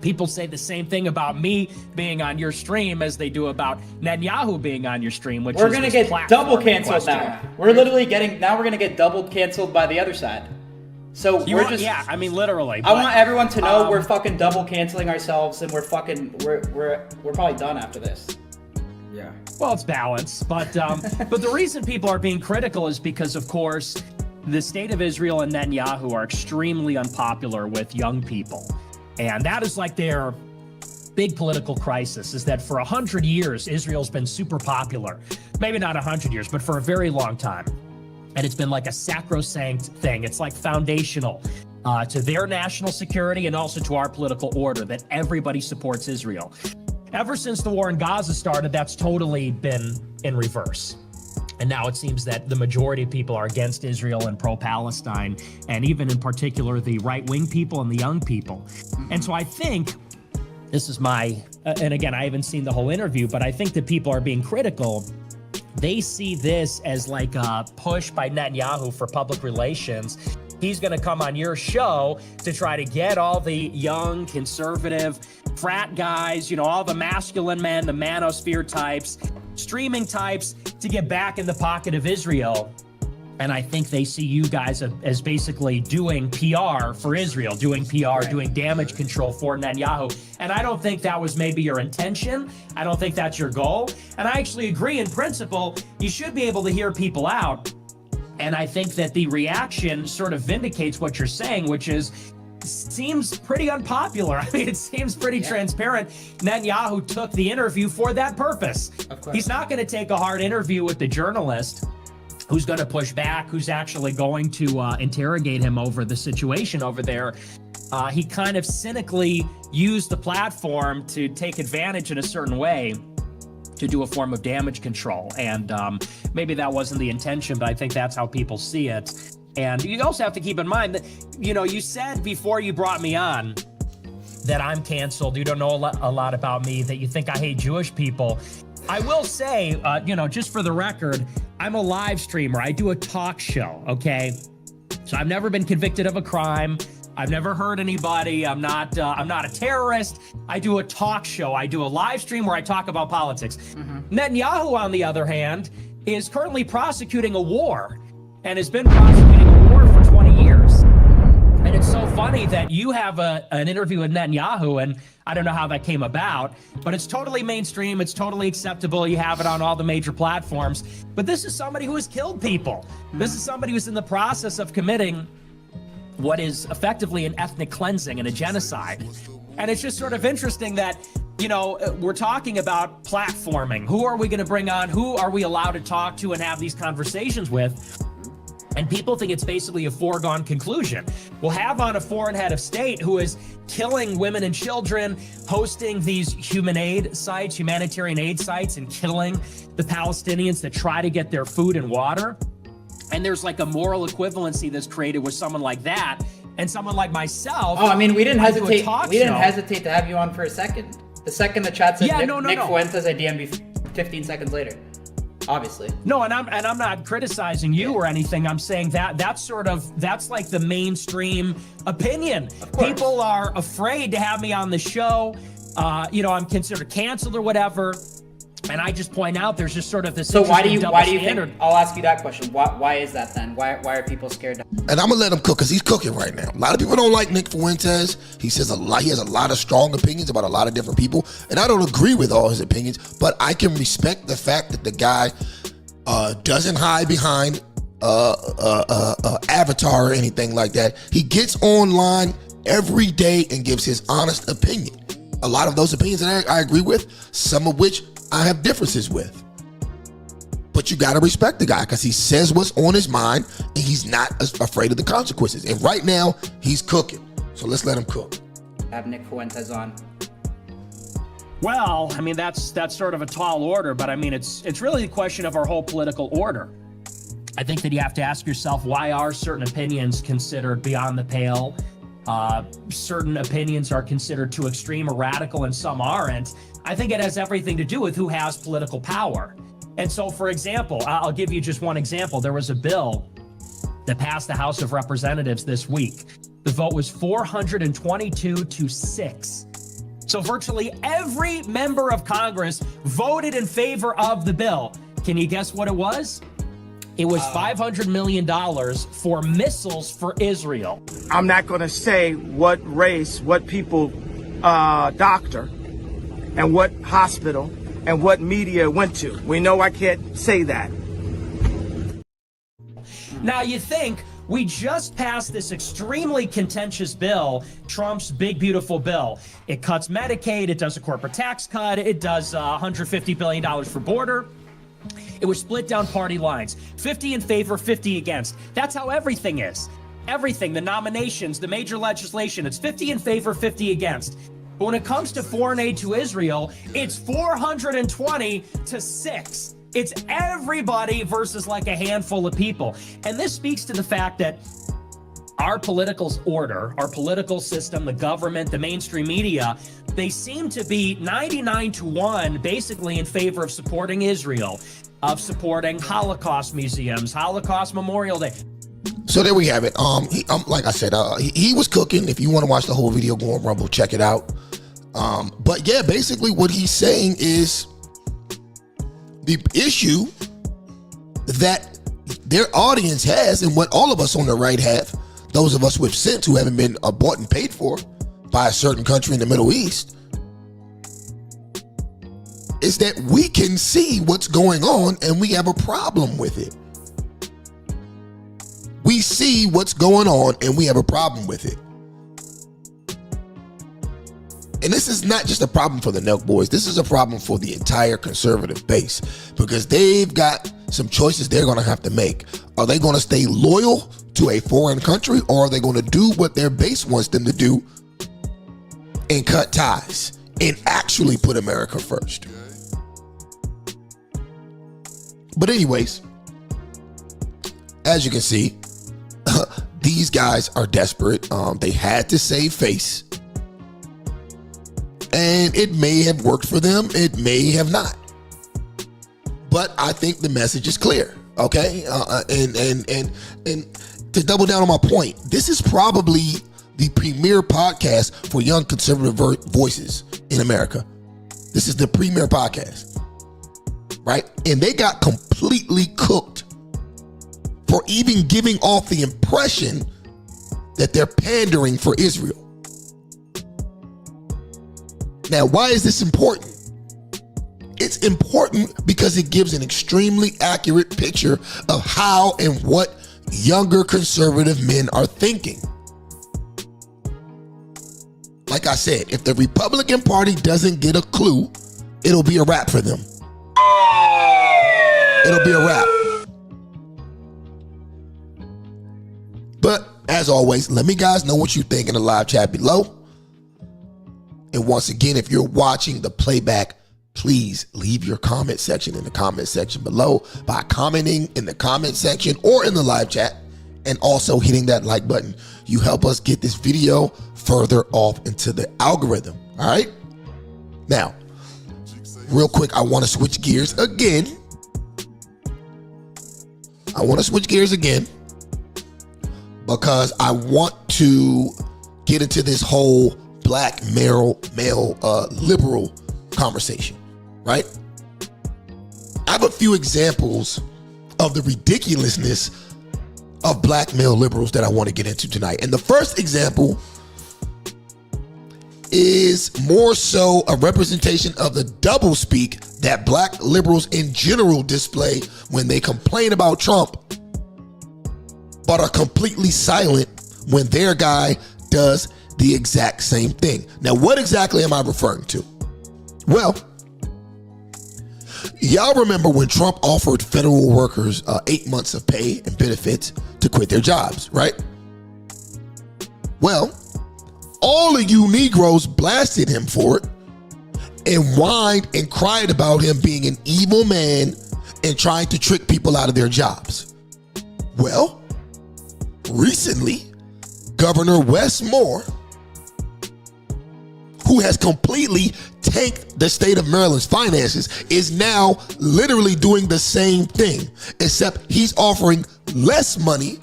people say the same thing about me being on your stream as they do about Netanyahu being on your stream, which we're gonna get double canceled now. We're gonna get double canceled by the other side. So yeah, I mean literally. I want everyone to know we're fucking double canceling ourselves, and we're probably done after this. Yeah. Well, it's balance, but the reason people are being critical is because, of course, the state of Israel and Netanyahu are extremely unpopular with young people. And that is like their big political crisis, is that for 100 years, Israel's been super popular. Maybe not 100 years, but for a very long time. And it's been like a sacrosanct thing. It's like foundational to their national security and also to our political order that everybody supports Israel. Ever since the war in Gaza started, that's totally been in reverse. And now it seems that the majority of people are against Israel and pro-Palestine, and even in particular, the right-wing people and the young people. And so I think, this is my, and again, I haven't seen the whole interview, but I think that people are being critical. They see this as like a push by Netanyahu for public relations. He's going to come on your show to try to get all the young, conservative, frat guys, all the masculine men, the manosphere types, streaming types, to get back in the pocket of Israel. And I think they see you guys as basically doing PR for Israel, doing PR, doing damage control for Netanyahu. And I don't think that was maybe your intention. I don't think that's your goal. And I actually agree in principle, you should be able to hear people out. And I think that the reaction sort of vindicates what you're saying, which is, seems pretty unpopular. I mean, it seems pretty transparent. Netanyahu took the interview for that purpose. He's not going to take a hard interview with the journalist who's going to push back, who's actually going to interrogate him over the situation over there. He kind of cynically used the platform to take advantage in a certain way to do a form of damage control. And maybe that wasn't the intention, but I think that's how people see it. And you also have to keep in mind that, you said before you brought me on that I'm canceled. You don't know a lot about me, that you think I hate Jewish people. I will say, just for the record, I'm a live streamer. I do a talk show, okay? So I've never been convicted of a crime. I've never hurt anybody. I'm not a terrorist. I do a talk show. I do a live stream where I talk about politics. Netanyahu, on the other hand, is currently prosecuting a war and has been prosecuting a war for 20 years. And it's so funny that you have an interview with Netanyahu, and I don't know how that came about, but it's totally mainstream. It's totally acceptable. You have it on all the major platforms. But this is somebody who has killed people. This is somebody who's in the process of committing what is effectively an ethnic cleansing and a genocide. And it's just sort of interesting that, we're talking about platforming. Who are we going to bring on? Who are we allowed to talk to and have these conversations with? And people think it's basically a foregone conclusion. We'll have on a foreign head of state who is killing women and children, hosting these humanitarian aid sites, and killing the Palestinians that try to get their food and water. And there's like a moral equivalency that's created with someone like that and someone like myself. Oh, I mean, we didn't hesitate. We didn't hesitate to have you on for a second. The second the chat said Nick Fuentes, I DM'd you 15 seconds later. Obviously. No, and I'm not criticizing you or anything. I'm saying that's like the mainstream opinion. People are afraid to have me on the show. I'm considered canceled or whatever. And I just point out there's just sort of this. So why do you think? I'll ask you that question. Why is that then? Why are people scared? And I'm gonna let him cook because he's cooking right now. A lot of people don't like Nick Fuentes. He says he has a lot of strong opinions about a lot of different people, and I don't agree with all his opinions. But I can respect the fact that the guy doesn't hide behind avatar or anything like that. He gets online every day and gives his honest opinion. A lot of those opinions that I agree with, some of which I have differences with. But you got to respect the guy because he says what's on his mind and he's not afraid of the consequences. And right now, he's cooking. So let's let him cook. Have Nick Fuentes on. Well, I mean, that's sort of a tall order, but I mean, it's really a question of our whole political order. I think that you have to ask yourself, why are certain opinions considered beyond the pale? Certain opinions are considered too extreme or radical and some aren't. I think it has everything to do with who has political power. And so, for example, I'll give you just one example. There was a bill that passed the House of Representatives this week. The vote was 422 to 6. So virtually every member of Congress voted in favor of the bill. Can you guess what it was? It was $500 million for missiles for Israel. I'm not going to say what race, what people, doctor, and what hospital, and what media went to. We know I can't say that. Now you think we just passed this extremely contentious bill, Trump's big, beautiful bill. It cuts Medicaid, it does a corporate tax cut, it does $150 billion for border. It was split down party lines, 50 in favor, 50 against. That's how everything is. Everything, the nominations, the major legislation, it's 50 in favor, 50 against. But when it comes to foreign aid to Israel, it's 420 to 6. It's everybody versus like a handful of people. And this speaks to the fact that our political order, our political system, the government, the mainstream media, they seem to be 99 to 1 basically in favor of supporting Israel, of supporting Holocaust museums, Holocaust Memorial Day. So there we have it. Like I said, he was cooking. If you want to watch the whole video, go on Rumble, check it out. But yeah, basically what he's saying is the issue that their audience has, and what all of us on the right have, those of us with sense who haven't been bought and paid for by a certain country in the Middle East, is that we can see what's going on and we have a problem with it. We see what's going on and we have a problem with it. And this is not just a problem for the Nelk boys. This is a problem for the entire conservative base because they've got some choices they're going to have to make. Are they going to stay loyal to a foreign country, or are they going to do what their base wants them to do and cut ties and actually put America first? But anyways, as you can see, these guys are desperate. They had to save face. And it may have worked for them. It may have not. But I think the message is clear. Okay. And to double down on my point, this is probably the premier podcast for young conservative voices in America. This is the premier podcast. Right? And they got completely cooked for even giving off the impression that they're pandering for Israel. Now, why is this important? It's important because it gives an extremely accurate picture of how and what younger conservative men are thinking. Like I said, if the Republican Party doesn't get a clue, it'll be a wrap for them. It'll be a wrap. But as always, let me guys know what you think in the live chat below. And once again, if you're watching the playback, please leave your comment section in the comment section below by commenting in the comment section or in the live chat, and also hitting that like button. You help us get this video further off into the algorithm. All right. Now, real quick, I want to switch gears again I want to switch gears again because I want to get into this whole black male liberal conversation, right? I have a few examples of the ridiculousness of black male liberals that I want to get into tonight. And the first example is more so a representation of the doublespeak that black liberals in general display when they complain about Trump, but are completely silent when their guy does the exact same thing. Now, what exactly am I referring to? Well, y'all remember when Trump offered federal workers 8 months of pay and benefits to quit their jobs, right? Well, all of you Negroes blasted him for it and whined and cried about him being an evil man and trying to trick people out of their jobs. Well, recently, Governor Wes Moore, who has completely tanked the state of Maryland's finances, is now literally doing the same thing, except he's offering less money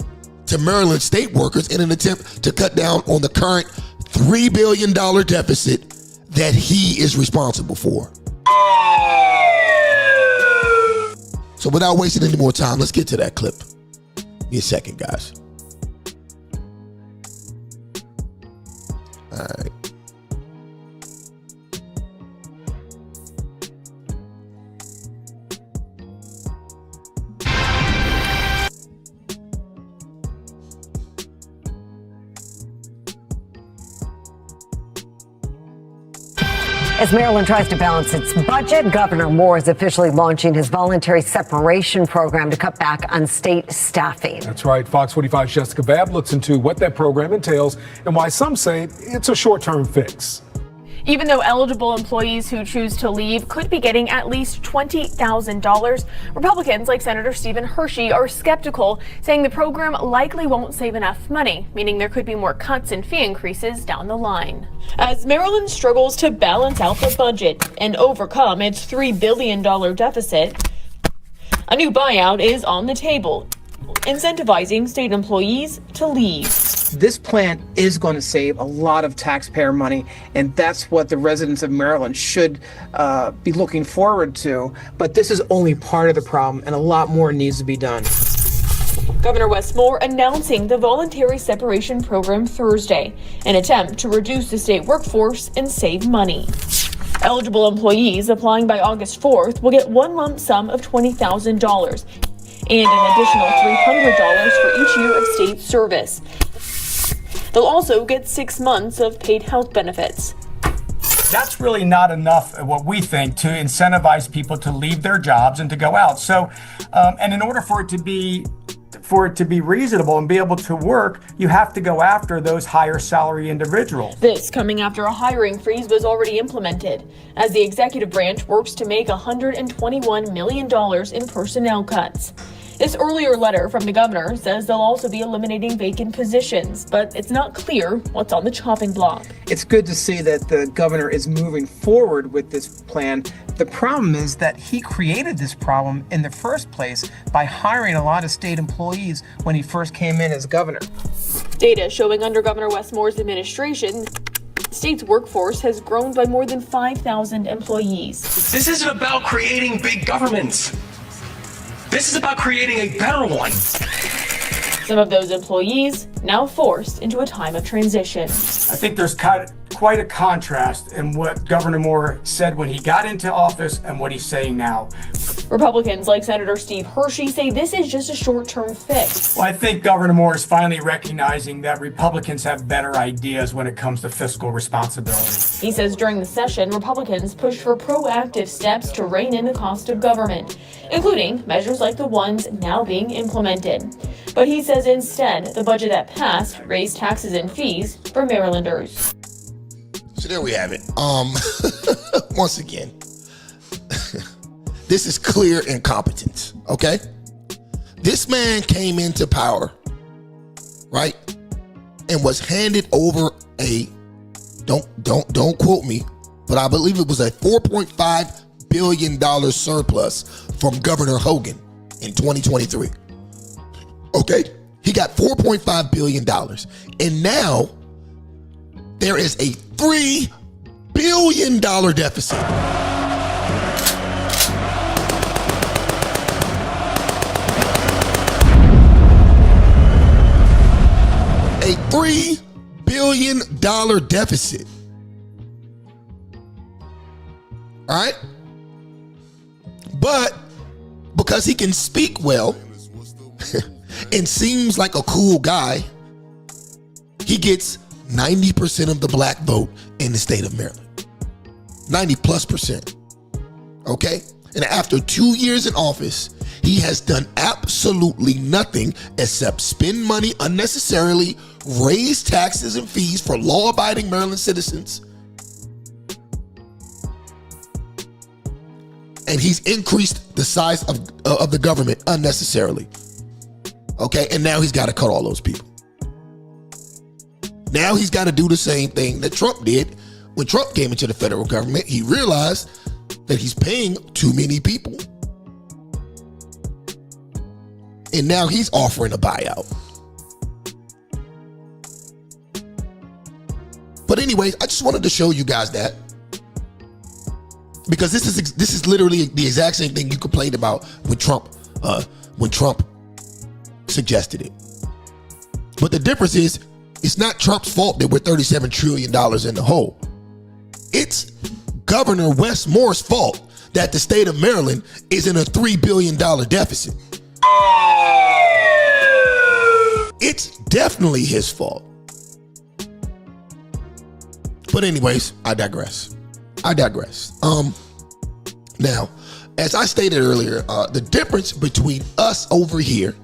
to Maryland state workers in an attempt to cut down on the current $3 billion deficit that he is responsible for. So without wasting any more time, let's get to that clip. Give me a second, guys. All right. As Maryland tries to balance its budget, Governor Moore is officially launching his voluntary separation program to cut back on state staffing. That's right. Fox 45's Jessica Babb looks into what that program entails and why some say it's a short-term fix. Even though eligible employees who choose to leave could be getting at least $20,000, Republicans like Senator Stephen Hershey are skeptical, saying the program likely won't save enough money, meaning there could be more cuts and fee increases down the line. As Maryland struggles to balance out the budget and overcome its $3 billion deficit, a new buyout is on the table, incentivizing state employees to leave. This plan is going to save a lot of taxpayer money, and that's what the residents of Maryland should be looking forward to. But this is only part of the problem, and a lot more needs to be done. Governor Wes Moore announcing the voluntary separation program Thursday, an attempt to reduce the state workforce and save money. Eligible employees applying by August 4th will get one lump sum of $20,000 and an additional $300 for each year of state service. They'll also get 6 months of paid health benefits. That's really not enough, what we think, to incentivize people to leave their jobs and to go out. So, and in order for it to be reasonable and be able to work, you have to go after those higher salary individuals. This coming after a hiring freeze was already implemented, as the executive branch works to make $121 million in personnel cuts. This earlier letter from the governor says they'll also be eliminating vacant positions, but it's not clear what's on the chopping block. It's good to see that the governor is moving forward with this plan. The problem is that he created this problem in the first place by hiring a lot of state employees when he first came in as governor. Data showing under Governor Wes Moore's administration, the state's workforce has grown by more than 5,000 employees. This isn't about creating big governments. This is about creating a better one. Some of those employees now forced into a time of transition. I think there's quite a contrast in what Governor Moore said when he got into office and what he's saying now. Republicans like Senator Steve Hershey say this is just a short-term fix. Well, I think Governor Moore is finally recognizing that Republicans have better ideas when it comes to fiscal responsibility. He says during the session, Republicans pushed for proactive steps to rein in the cost of government, including measures like the ones now being implemented. But he says instead, the budget that passed raised taxes and fees for Marylanders. So there we have it. Once again, this is clear incompetence, okay? This man came into power, right? And was handed over a, don't quote me, but I believe it was a $4.5 billion surplus from Governor Hogan in 2023. Okay? He got $4.5 billion. And now there is a $3 billion deficit. A $3 billion deficit. All right? But because he can speak well and seems like a cool guy, he gets 90% of the black vote in the state of Maryland. 90+%. Okay? And after 2 years in office, he has done absolutely nothing except spend money unnecessarily, raise taxes and fees for law-abiding Maryland citizens, and he's increased the size of the government unnecessarily. Okay, and now he's got to cut all those people. Now he's got to do the same thing that Trump did. When Trump came into the federal government, he realized that he's paying too many people. And now he's offering a buyout. But anyways, I just wanted to show you guys that, because this is literally the exact same thing you complained about when Trump suggested it. But the difference is, it's not Trump's fault that we're $37 trillion in the hole. It's Governor Wes Moore's fault that the state of Maryland is in a $3 billion deficit. It's definitely his fault. But anyways, I digress. Now, as I stated earlier, the difference between us over here,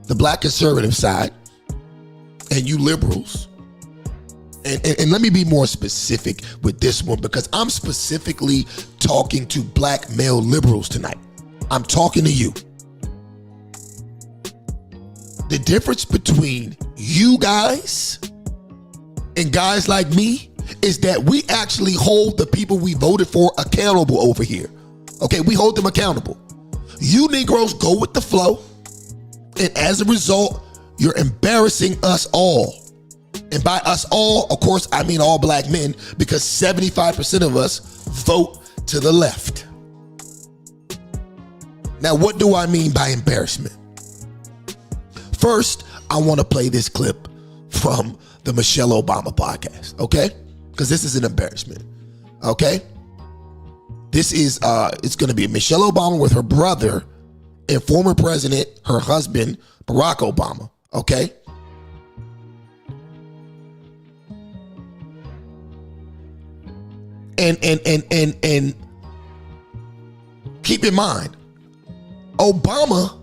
the black conservative side, and you liberals, and let me be more specific with this one, because I'm specifically talking to black male liberals tonight. I'm talking to you. The difference between you guys and guys like me is that we actually hold the people we voted for accountable over here. Okay, we hold them accountable. You Negroes go with the flow, and as a result, you're embarrassing us all. And by us all, of course, I mean all black men, because 75% of us vote to the left. Now, what do I mean by embarrassment? First, I want to play this clip from the Michelle Obama podcast, okay? Because this is an embarrassment, okay? This is, it's going to be Michelle Obama with her brother and former president, her husband, Barack Obama, okay? And keep in mind, Obama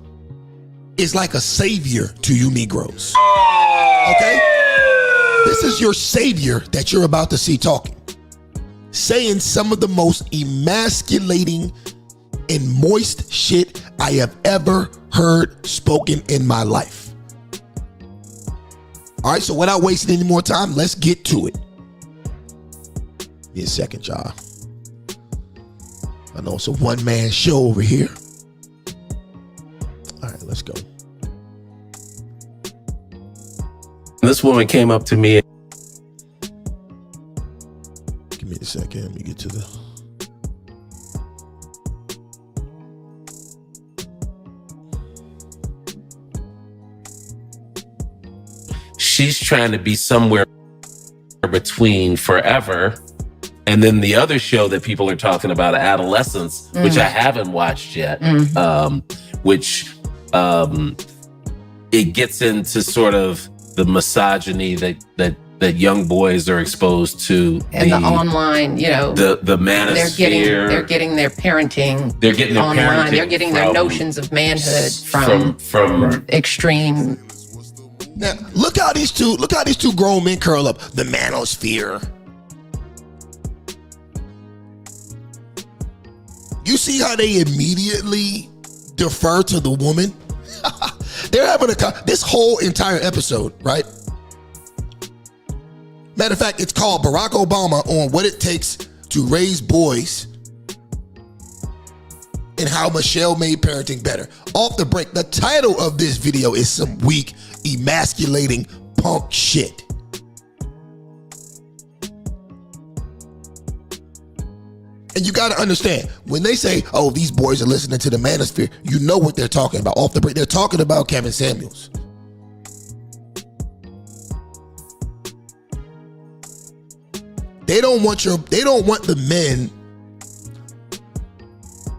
is like a savior to you Negroes, okay? This is your savior that you're about to see talking, saying some of the most emasculating and moist shit I have ever heard spoken in my life. All right, so without wasting any more time, let's get to it. Give me a second, y'all. I know it's a one-man show over here. All right, let's go. This woman came up to me. Give me a second. Let me get to the... She's trying to be somewhere between forever and then the other show that people are talking about, Adolescence, which I haven't watched yet, which it gets into sort of the misogyny that young boys are exposed to, and the online, you know, the manosphere. They're getting their parenting. They're getting their online. parenting. They're getting their notions of manhood from extreme. Now, look how these two grown men curl up. The manosphere. You see how they immediately defer to the woman? They're having this whole entire episode, right? Matter of fact, it's called Barack Obama on what it takes to raise boys and how Michelle made parenting better. Off the break, the title of this video is some weak, emasculating punk shit. And you got to understand, when they say, oh, these boys are listening to the manosphere, you know what they're talking about. Off the break, they're talking about Kevin Samuels. They don't want the men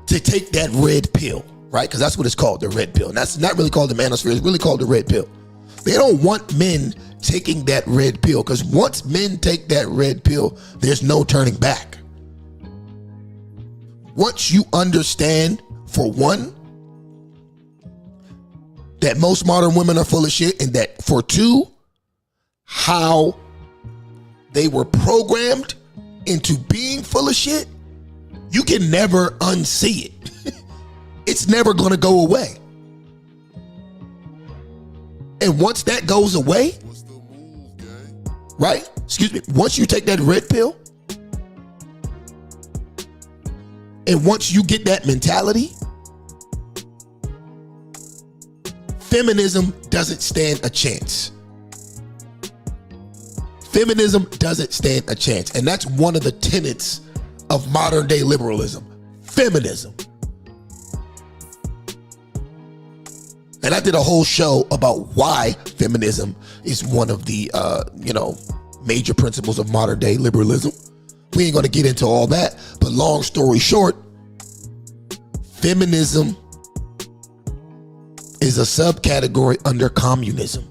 to take that red pill, right? Because that's what it's called, the red pill. And that's not really called the manosphere, it's really called the red pill. They don't want men taking that red pill, because once men take that red pill, there's no turning back. Once you understand, for one, that most modern women are full of shit, and that for two, how they were programmed into being full of shit, you can never unsee it. It's never going to go away. And once that goes away, right? Excuse me. Once you take that red pill, and once you get that mentality, feminism doesn't stand a chance. Feminism doesn't stand a chance. And that's one of the tenets of modern day liberalism. Feminism. And I did a whole show about why feminism is one of the major principles of modern day liberalism. We ain't gonna get into all that, but long story short, feminism is a subcategory under communism.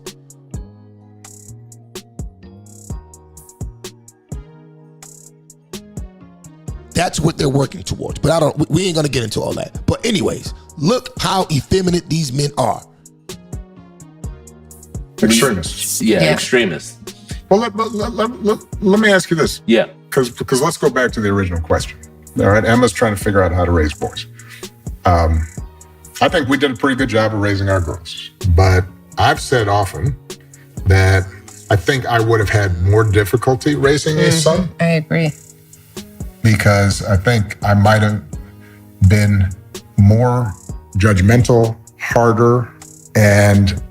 That's what they're working towards. But we ain't gonna get into all that. But anyways, look how effeminate these men are. Extremists. Yeah, extremists. Well, let me ask you this. Yeah. Because let's go back to the original question. All right, Emma's trying to figure out how to raise boys. I think we did a pretty good job of raising our girls. But I've said often that I think I would have had more difficulty raising a son. I agree. Because I think I might have been more judgmental, harder, and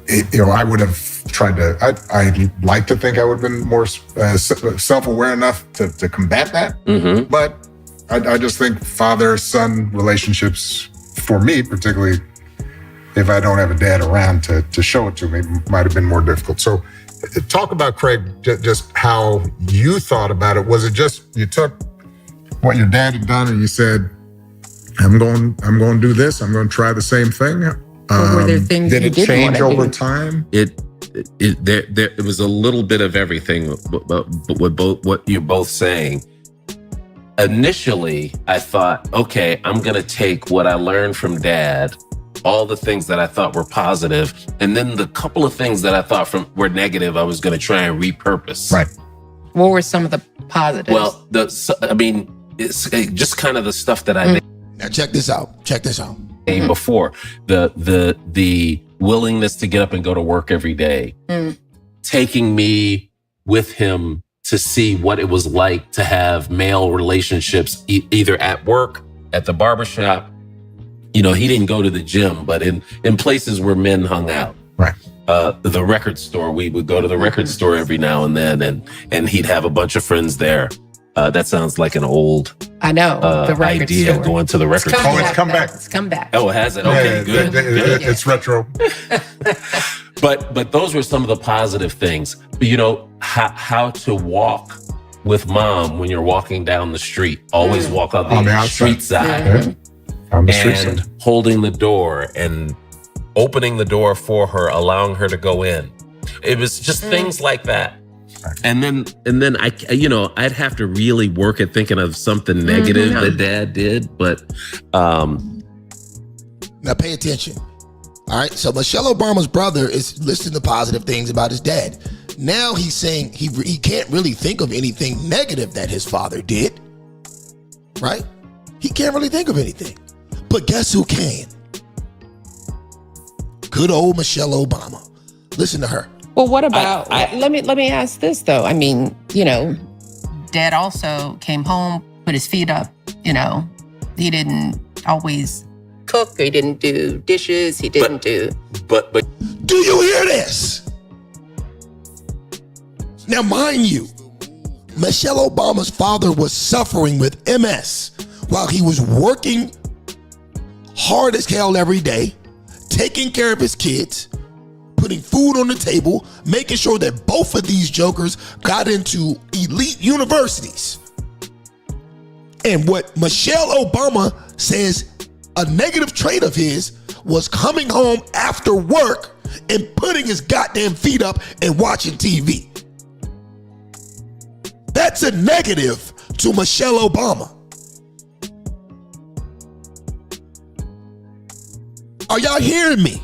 I would have tried to. I'd like to think I would have been more self-aware enough to combat that. Mm-hmm. But I just think father-son relationships, for me particularly, if I don't have a dad around to show it to me, might have been more difficult. So talk about, Craig, just how you thought about it. Was it just you took what your dad had done and you said, I'm going to do this. I'm going to try the same thing. Were there things did you it didn't change wanna over do? time? It was a little bit of everything, but what you're both saying. Initially, I thought, okay, I'm going to take what I learned from Dad, all the things that I thought were positive, and then the couple of things that I thought were negative, I was going to try and repurpose. Right. What were some of the positives? Well, it's just kind of the stuff that I did. Now check this out. Before the willingness to get up and go to work every day, taking me with him to see what it was like to have male relationships, either at work, at the barbershop. He didn't go to the gym, but in places where men hung out. Right. The record store, we would go to the record store every now and then, and he'd have a bunch of friends there. That sounds like an old I know, the record idea, store. going to the record store. It's come back. It's come back. Oh, has it? Okay, good. It's retro. But those were some of the positive things. How to walk with mom when you're walking down the street. Always walk on the street side. Yeah. On the street and side. holding the door and opening the door for her, allowing her to go in. It was just things like that. And then I'd have to really work at thinking of something negative that Dad did, but now pay attention. All right, so Michelle Obama's brother is listing the positive things about his dad. Now he's saying he can't really think of anything negative that his father did, right? He can't really think of anything. But guess who can? Good old Michelle Obama. Listen to her. Well, what about, let me ask this though. I mean, Dad also came home, put his feet up, he didn't always cook. He didn't do dishes. He didn't do. But do you hear this? Now, mind you, Michelle Obama's father was suffering with MS while he was working hard as hell every day, taking care of his kids, putting food on the table, making sure that both of these jokers got into elite universities. And what Michelle Obama says a negative trait of his was coming home after work and putting his goddamn feet up and watching TV. That's a negative to Michelle Obama. Are y'all hearing me?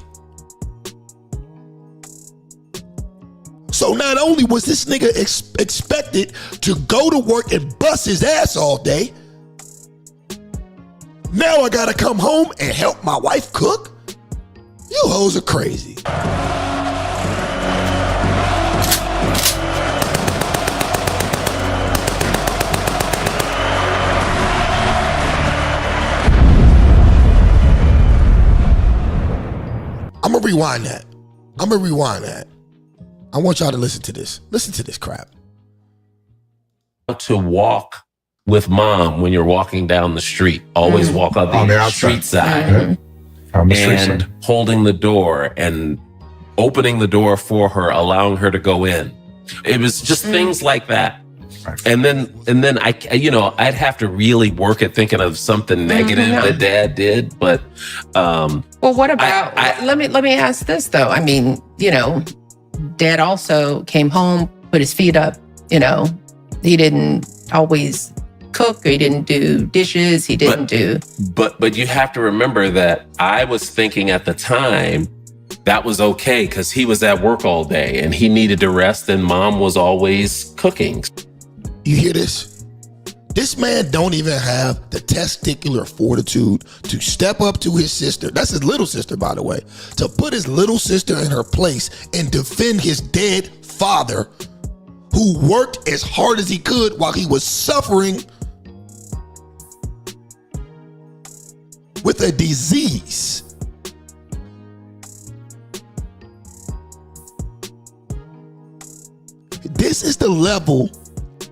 So not only was this nigga expected to go to work and bust his ass all day, now I gotta come home and help my wife cook? You hoes are crazy. I'm gonna rewind that. I want y'all to listen to this. Listen to this crap. To walk with mom when you're walking down the street. Always walk on the street side. On the street and side. holding the door and opening the door for her, allowing her to go in. It was just things like that. And then I'd have to really work at thinking of something negative that dad did. But well, what about? Let me ask this though. I mean, dad also came home, put his feet up. He didn't always cook. Or he didn't do dishes. He didn't do. But you have to remember that I was thinking at the time that was okay because he was at work all day and he needed to rest, and mom was always cooking. You hear this? This man don't even have the testicular fortitude to step up to his sister. That's his little sister, by the way. To put his little sister in her place and defend his dead father who worked as hard as he could while he was suffering with a disease. This is the level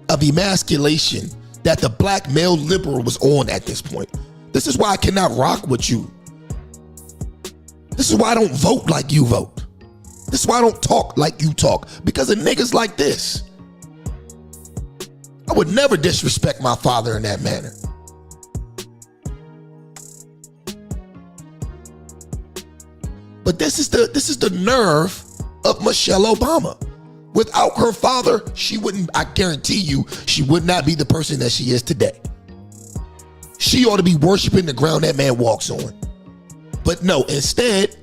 of emasculation that the black male liberal was on at this point. This is why I cannot rock with you. This is why I don't vote like you vote. This is why I don't talk like you talk, because of niggas like this. I would never disrespect my father in that manner. But this is the nerve of Michelle Obama. Without her father, I guarantee you, she would not be the person that she is today. She ought to be worshiping the ground that man walks on. But no, instead,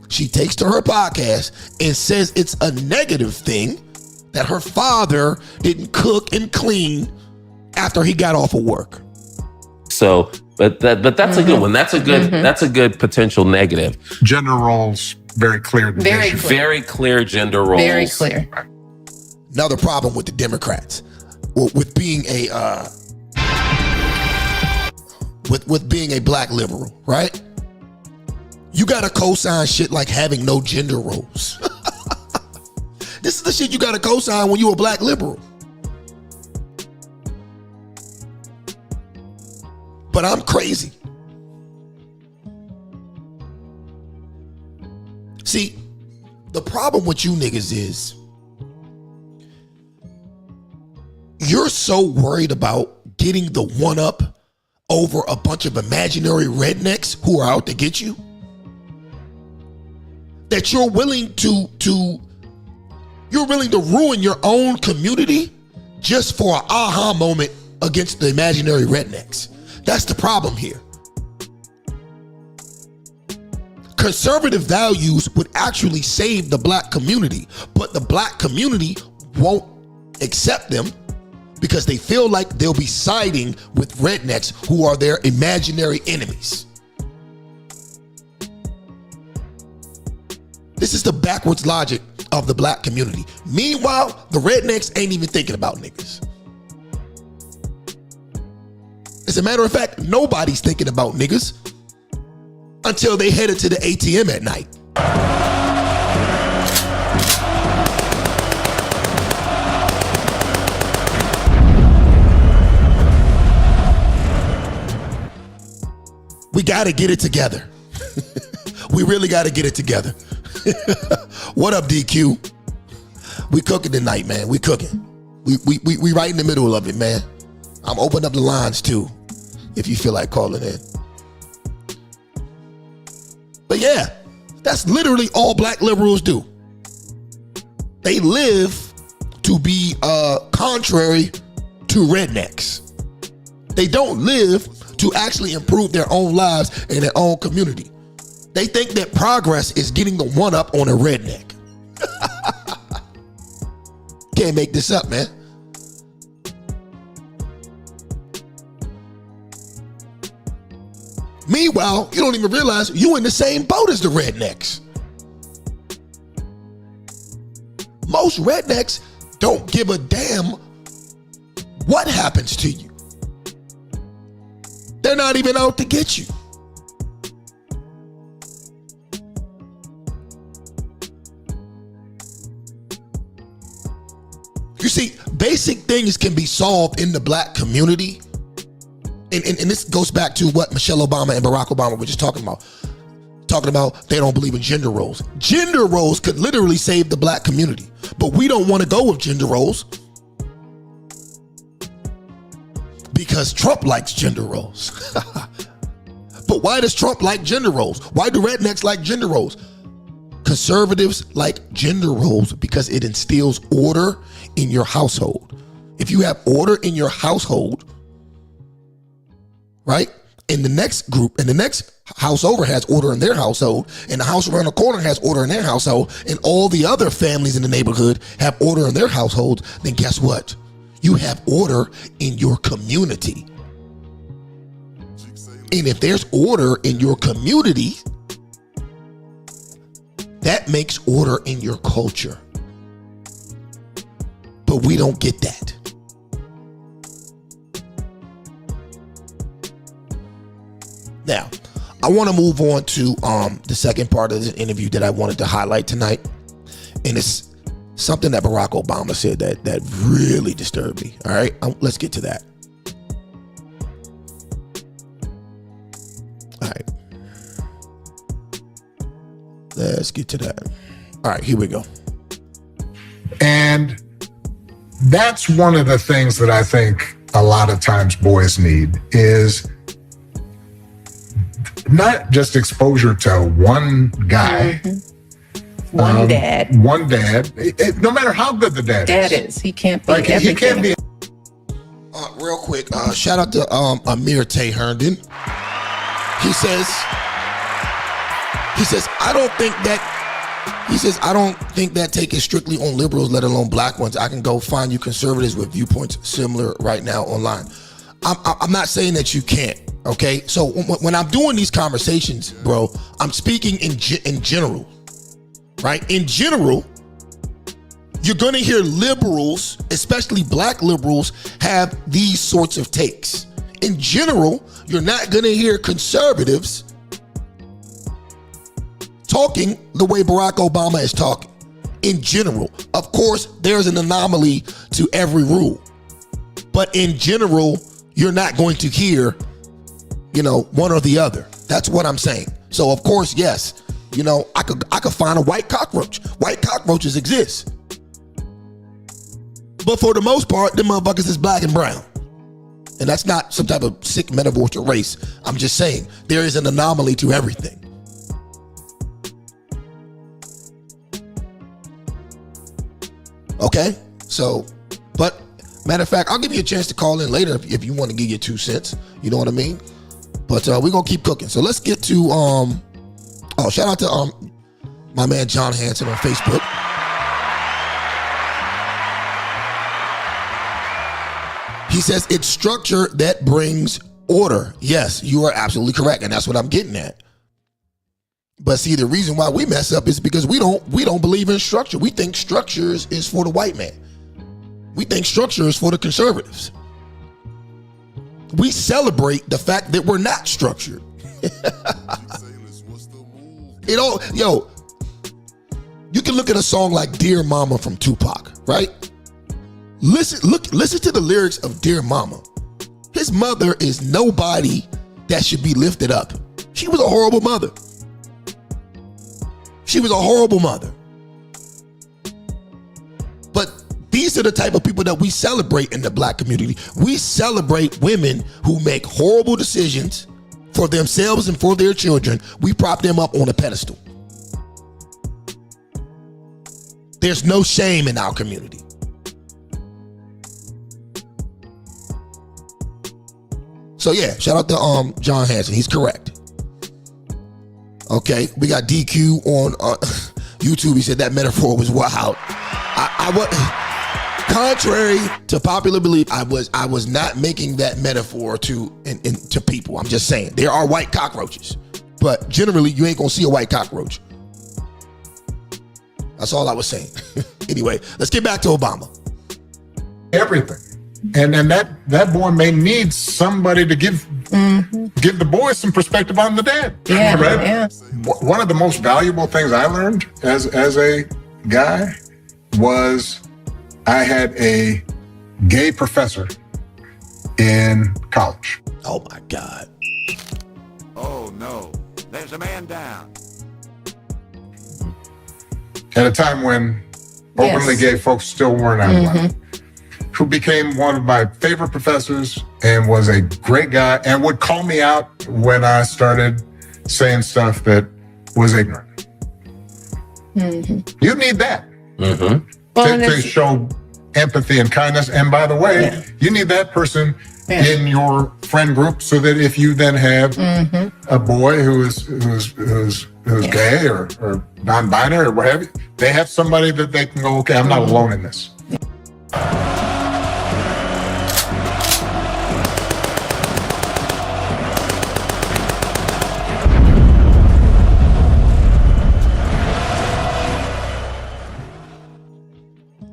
she takes to her podcast and says it's a negative thing that her father didn't cook and clean after he got off of work. So, but that's a good one. That's a good potential negative. Gender roles, very clear. Very clear gender roles. Very clear. Another problem with the Democrats, with being a with being a black liberal, right? You gotta co-sign shit like having no gender roles. This is the shit you gotta co-sign when you're a black liberal. But I'm crazy. See, the problem with you niggas is you're so worried about getting the one up over a bunch of imaginary rednecks who are out to get you that you're willing to ruin your own community just for an aha moment against the imaginary rednecks. That's the problem here. Conservative values would actually save the black community, but the black community won't accept them because they feel like they'll be siding with rednecks who are their imaginary enemies. This is the backwards logic of the black community. Meanwhile, the rednecks ain't even thinking about niggas. It's As a matter of fact, nobody's thinking about niggas until they headed to the ATM at night. We gotta get it together. We really gotta get it together. What up, DQ? We cooking tonight, man. We cooking. We right in the middle of it, man. I'm opening up the lines too, if you feel like calling in. But yeah, that's literally all black liberals do. They live to be contrary to rednecks. They don't live to actually improve their own lives and their own community. They think that progress is getting the one up on a redneck. Can't make this up, man. Meanwhile, you don't even realize you in the same boat as the rednecks. Most rednecks don't give a damn what happens to you. They're not even out to get you. You see, basic things can be solved in the black community. And this goes back to what Michelle Obama and Barack Obama were just talking about. Talking about they don't believe in gender roles. Gender roles could literally save the black community. But we don't want to go with gender roles because Trump likes gender roles. But why does Trump like gender roles? Why do rednecks like gender roles? Conservatives like gender roles because it instills order in your household. If you have order in your household, right? And the next group, and the next house over has order in their household, and the house around the corner has order in their household, and all the other families in the neighborhood have order in their household, then guess what? You have order in your community. And if there's order in your community, that makes order in your culture. But we don't get that. Now, I want to move on to the second part of the interview that I wanted to highlight tonight. And it's something that Barack Obama said that really disturbed me. All right, let's get to that. All right. Let's get to that. All right, here we go. And that's one of the things that I think a lot of times boys need is not just exposure to one guy. Mm-hmm. One dad. No matter how good the dad is. He can't be like, everything. He can't be. Real quick, shout out to Amir Tay Herndon. He says, I don't think that taking strictly on liberals, let alone black ones. I can go find you conservatives with viewpoints similar right now online. I'm not saying that you can't. Okay, so when I'm doing these conversations, bro, I'm speaking in general, right? In general, you're gonna hear liberals, especially black liberals, have these sorts of takes. In general, you're not gonna hear conservatives talking the way Barack Obama is talking. In general, of course, there's an anomaly to every rule, but in general, you're not going to hear one or the other. That's what I'm saying. So of course, yes, I could find a white cockroach. White cockroaches exist. But for the most part, them motherfuckers is black and brown. And that's not some type of sick metaphor to race. I'm just saying there is an anomaly to everything. Okay? So, but matter of fact, I'll give you a chance to call in later if you want to give your 2 cents. You know what I mean? But we're going to keep cooking. So let's get to, shout out to my man John Hanson on Facebook. He says, it's structure that brings order. Yes, you are absolutely correct. And that's what I'm getting at. But see, the reason why we mess up is because we don't believe in structure. We think structure is for the white man. We think structure is for the conservatives. we celebrate the fact that we're not structured. You can look at a song like Dear Mama from Tupac, right? Listen to the lyrics of Dear Mama. His mother is nobody that should be lifted up. She was a horrible mother. She was a horrible mother. But these are the type of people that we celebrate in the black community. We celebrate women who make horrible decisions for themselves and for their children. We prop them up on a pedestal. There's no shame in our community. So yeah, shout out to John Hanson. He's correct. Okay, we got DQ on YouTube. He said that metaphor was wild. Contrary to popular belief, I was not making that metaphor to people. I'm just saying there are white cockroaches, but generally you ain't gonna see a white cockroach. That's all I was saying. Anyway, let's get back to Obama. Everything. And that boy may need somebody to give the boy some perspective on the dad. Yeah, right? yeah. One of the most valuable things I learned as a guy was I had a gay professor in college. Oh my God. Oh no, there's a man down. At a time when openly gay folks still weren't out, who became one of my favorite professors and was a great guy and would call me out when I started saying stuff that was ignorant. You need that to show empathy and kindness. And by the way, you need that person in your friend group so that if you then have a boy who's gay or non-binary or whatever, they have somebody that they can go, okay, I'm not alone in this.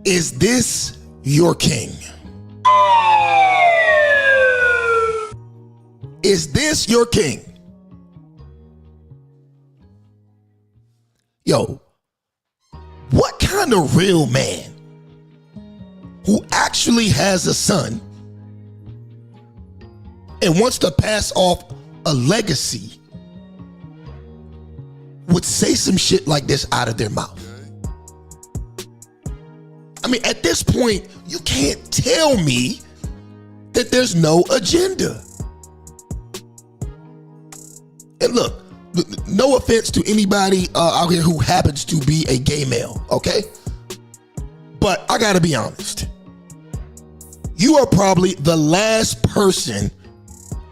Is this your king? Is this your king? Yo, what kind of real man who actually has a son and wants to pass off a legacy would say some shit like this out of their mouth? I mean, at this point, you can't tell me that there's no agenda. And look, no offense to anybody out here who happens to be a gay male, okay? But I gotta be honest. You are probably the last person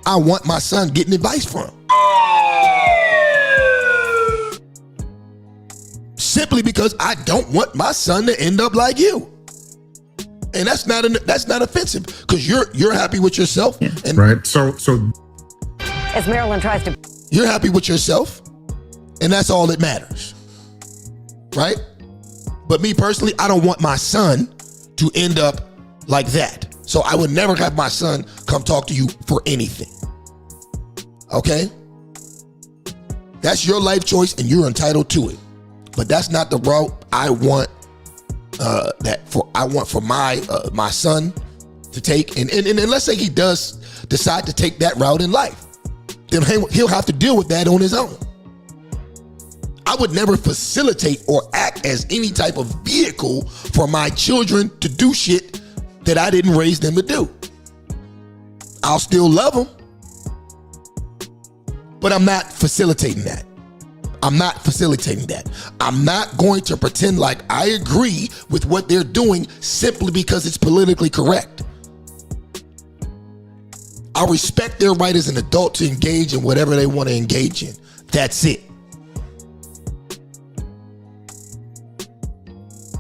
I want my son getting advice from. Simply because I don't want my son to end up like you. And that's not offensive because you're happy with yourself. And right. So as Maryland tries to, you're happy with yourself, and that's all that matters. Right? But me personally, I don't want my son to end up like that. So I would never have my son come talk to you for anything. Okay? That's your life choice and you're entitled to it. But that's not the route I want for my son to take. And let's say he does decide to take that route in life, then he'll have to deal with that on his own. I would never facilitate or act as any type of vehicle for my children to do shit that I didn't raise them to do. I'll still love them, but I'm not facilitating that. I'm not facilitating that. I'm not going to pretend like I agree with what they're doing simply because it's politically correct. I respect their right as an adult to engage in whatever they want to engage in. That's it.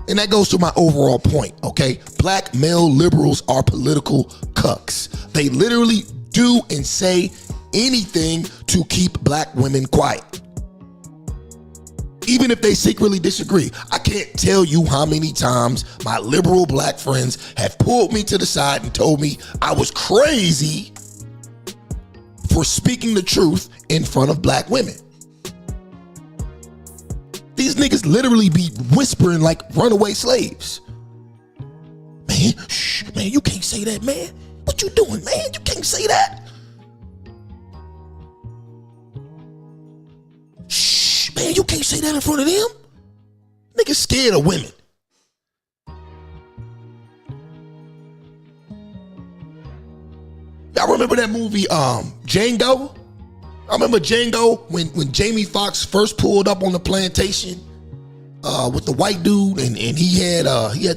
And that goes to my overall point, okay? Black male liberals are political cucks. They literally do and say anything to keep black women quiet. Even if they secretly disagree. I can't tell you how many times my liberal black friends have pulled me to the side and told me I was crazy for speaking the truth in front of black women. These niggas literally be whispering like runaway slaves. Man, shh, man, you can't say that, man. What you doing, man? You can't say that. Shh, man, you can't say that in front of them. Niggas scared of women. Y'all remember that movie, Django? I remember Django when Jamie Foxx first pulled up on the plantation with the white dude, and he had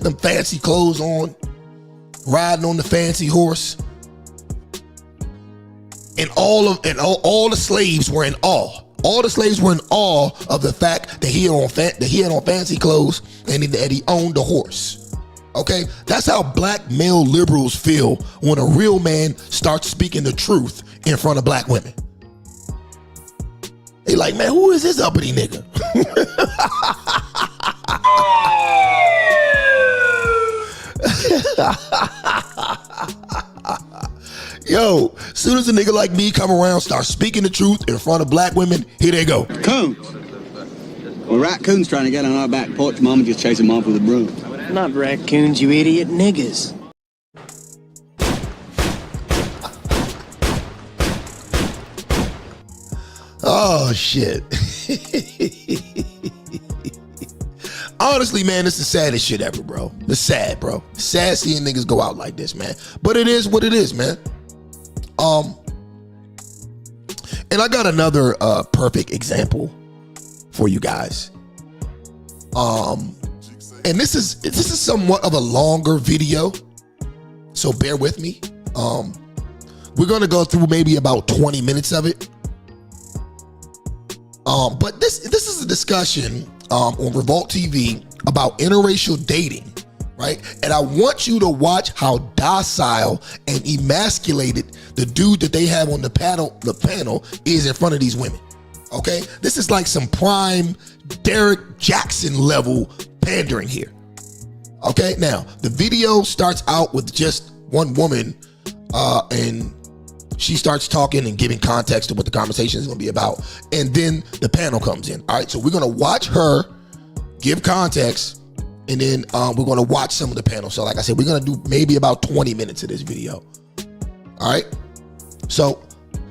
them fancy clothes on, riding on the fancy horse, and all the slaves were in awe. All the slaves were in awe of the fact that he had on fancy clothes and that he owned the horse. Okay, that's how black male liberals feel when a real man starts speaking the truth in front of black women. They like, man, who is this uppity nigga? Yo, soon as a nigga like me come around, start speaking the truth in front of black women, here they go. Coons. Well, raccoons trying to get on our back porch. Mama just chased them off with a broom. Not raccoons, you idiot, niggas. Oh, shit. Honestly, man, it's the saddest shit ever, bro. It's sad, bro. It's sad seeing niggas go out like this, man. But it is what it is, man. And I got another perfect example for you guys. And this is somewhat of a longer video, so bear with me. We're gonna go through maybe about 20 minutes of it. But this is a discussion on Revolt TV about interracial dating, right? And I want you to watch how docile and emasculated the dude that they have on the panel is in front of these women. Okay, this is like some prime Derek Jackson level pandering here. Okay, now the video starts out with just one woman, and she starts talking and giving context to what the conversation is going to be about, and then the panel comes in. All right, so we're going to watch her give context, and then we're going to watch some of the panel. So like I said, we're going to do maybe about 20 minutes of this video. All right, so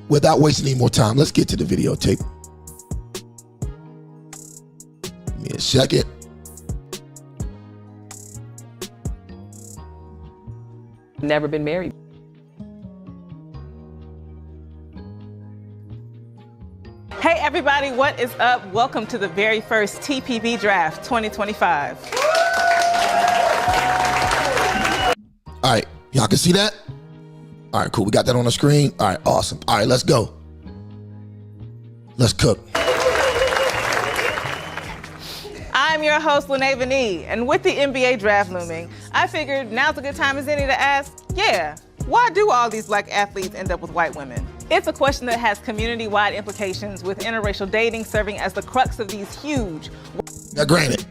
without wasting any more time, let's get to the videotape. Give me a second. Never been married. Hey everybody, what is up? Welcome to the very first TPB Draft 2025. All right, y'all can see that? All right, cool, we got that on the screen. All right, awesome. All right, let's go. Let's cook. I'm your host, Lene Vani, and with the NBA draft looming, I figured now's a good time as any to ask, why do all these black athletes end up with white women? It's a question that has community-wide implications, with interracial dating serving as the crux of these huge... Now granted,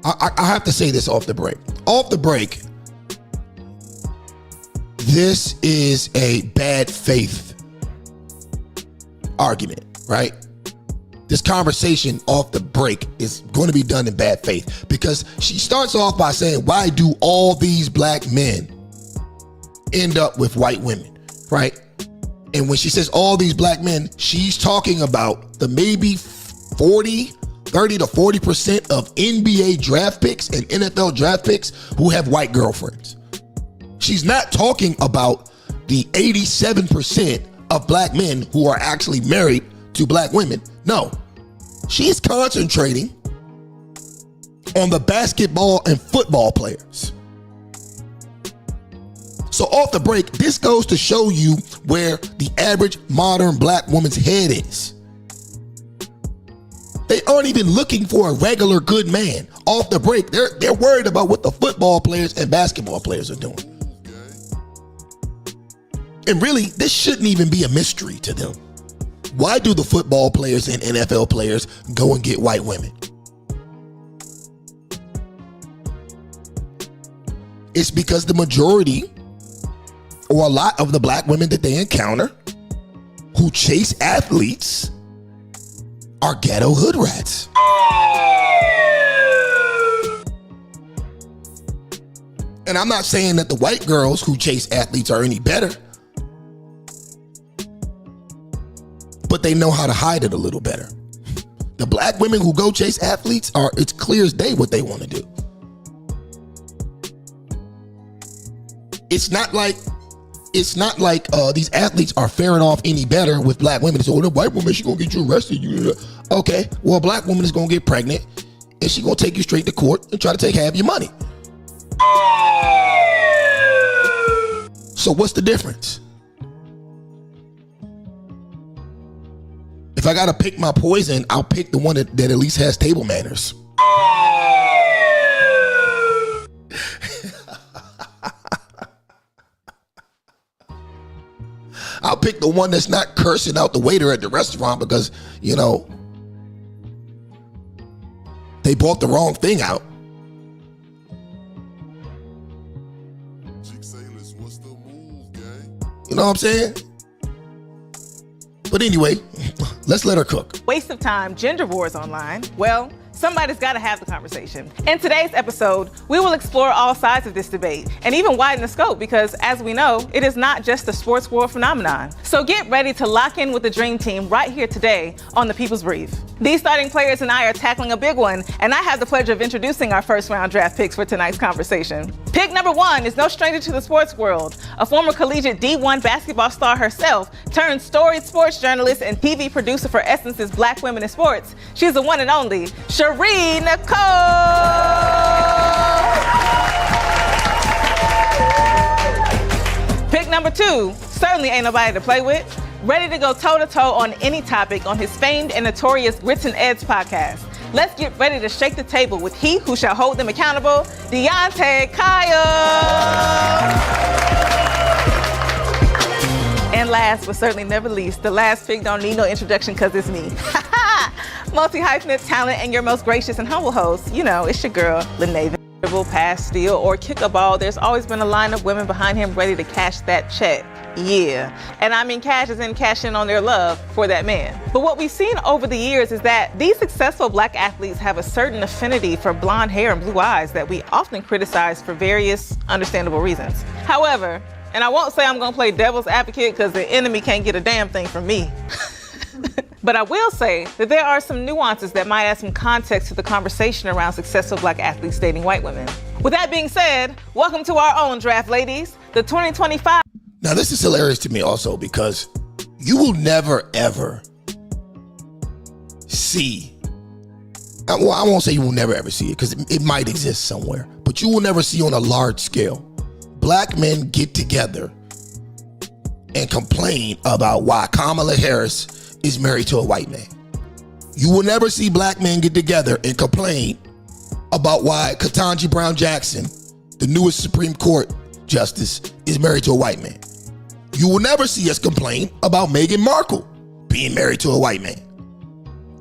I have to say this off the break. Off the break, this is a bad faith argument, right? This conversation off the break is going to be done in bad faith, because she starts off by saying, why do all these black men end up with white women, right? And when she says all these black men, she's talking about the maybe 30 to 40% of NBA draft picks and NFL draft picks who have white girlfriends. She's not talking about the 87% of black men who are actually married to black women. No, she's concentrating on the basketball and football players. So off the break, this goes to show you where the average modern black woman's head is. They aren't even looking for a regular good man. Off the break, they're worried about what the football players and basketball players are doing. And really, this shouldn't even be a mystery to them. Why do the football players and NFL players go and get white women? It's because the majority, or a lot of the black women that they encounter who chase athletes are ghetto hood rats. And I'm not saying that the white girls who chase athletes are any better, but they know how to hide it a little better. The black women who go chase athletes it's clear as day what they want to do. It's not like these athletes are faring off any better with black women. So the white woman, she's gonna get you arrested. Okay, well, a black woman is gonna get pregnant and she's gonna take you straight to court and try to take half your money. So what's the difference? If I gotta pick my poison, I'll pick the one that at least has table manners. I'll pick the one that's not cursing out the waiter at the restaurant because, they bought the wrong thing out. You know what I'm saying? But anyway, let's let her cook. Waste of time, gender wars online. Well, somebody's got to have the conversation. In today's episode, we will explore all sides of this debate and even widen the scope because, as we know, it is not just a sports war phenomenon. So get ready to lock in with the Dream Team right here today on The People's Brief. These starting players and I are tackling a big one, and I have the pleasure of introducing our first round draft picks for tonight's conversation. Pick number 1 is no stranger to the sports world. A former collegiate D1 basketball star herself, turned storied sports journalist and TV producer for Essence's Black Women in Sports. She's the one and only Cherie Nicole. Pick number 2, certainly ain't nobody to play with. Ready to go toe-to-toe on any topic on his famed and notorious Grits and Eds podcast. Let's get ready to shake the table with he who shall hold them accountable, Deontay Kaya. And last but certainly never least, the last pick don't need no introduction because it's me. Multi-hyphenate talent and your most gracious and humble host. It's your girl, Lene. Dribble, pass, steal, or kick a ball, there's always been a line of women behind him ready to cash that check. Yeah. And I mean cash as in cash in on their love for that man. But what we've seen over the years is that these successful black athletes have a certain affinity for blonde hair and blue eyes that we often criticize for various understandable reasons. However, and I won't say I'm gonna play devil's advocate because the enemy can't get a damn thing from me. But I will say that there are some nuances that might add some context to the conversation around successful black athletes dating white women. With that being said, welcome to our own draft, ladies. The 2025. Now, this is hilarious to me also because you will never, ever see, well, I won't say you will never, ever see it because it might exist somewhere, but you will never see on a large scale black men get together and complain about why Kamala Harris is married to a white man. You will never see black men get together and complain about why Ketanji Brown Jackson, the newest Supreme Court justice, is married to a white man. You will never see us complain about Meghan Markle being married to a white man.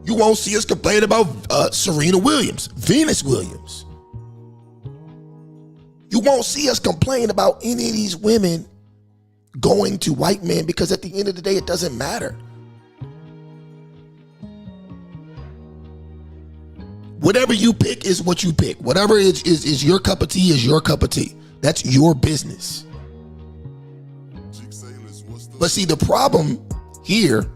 You won't see us complain about Serena Williams, Venus Williams. You won't see us complain about any of these women going to white men because at the end of the day, it doesn't matter. Whatever you pick is what you pick. Whatever is your cup of tea is your cup of tea. That's your business. But see, the problem here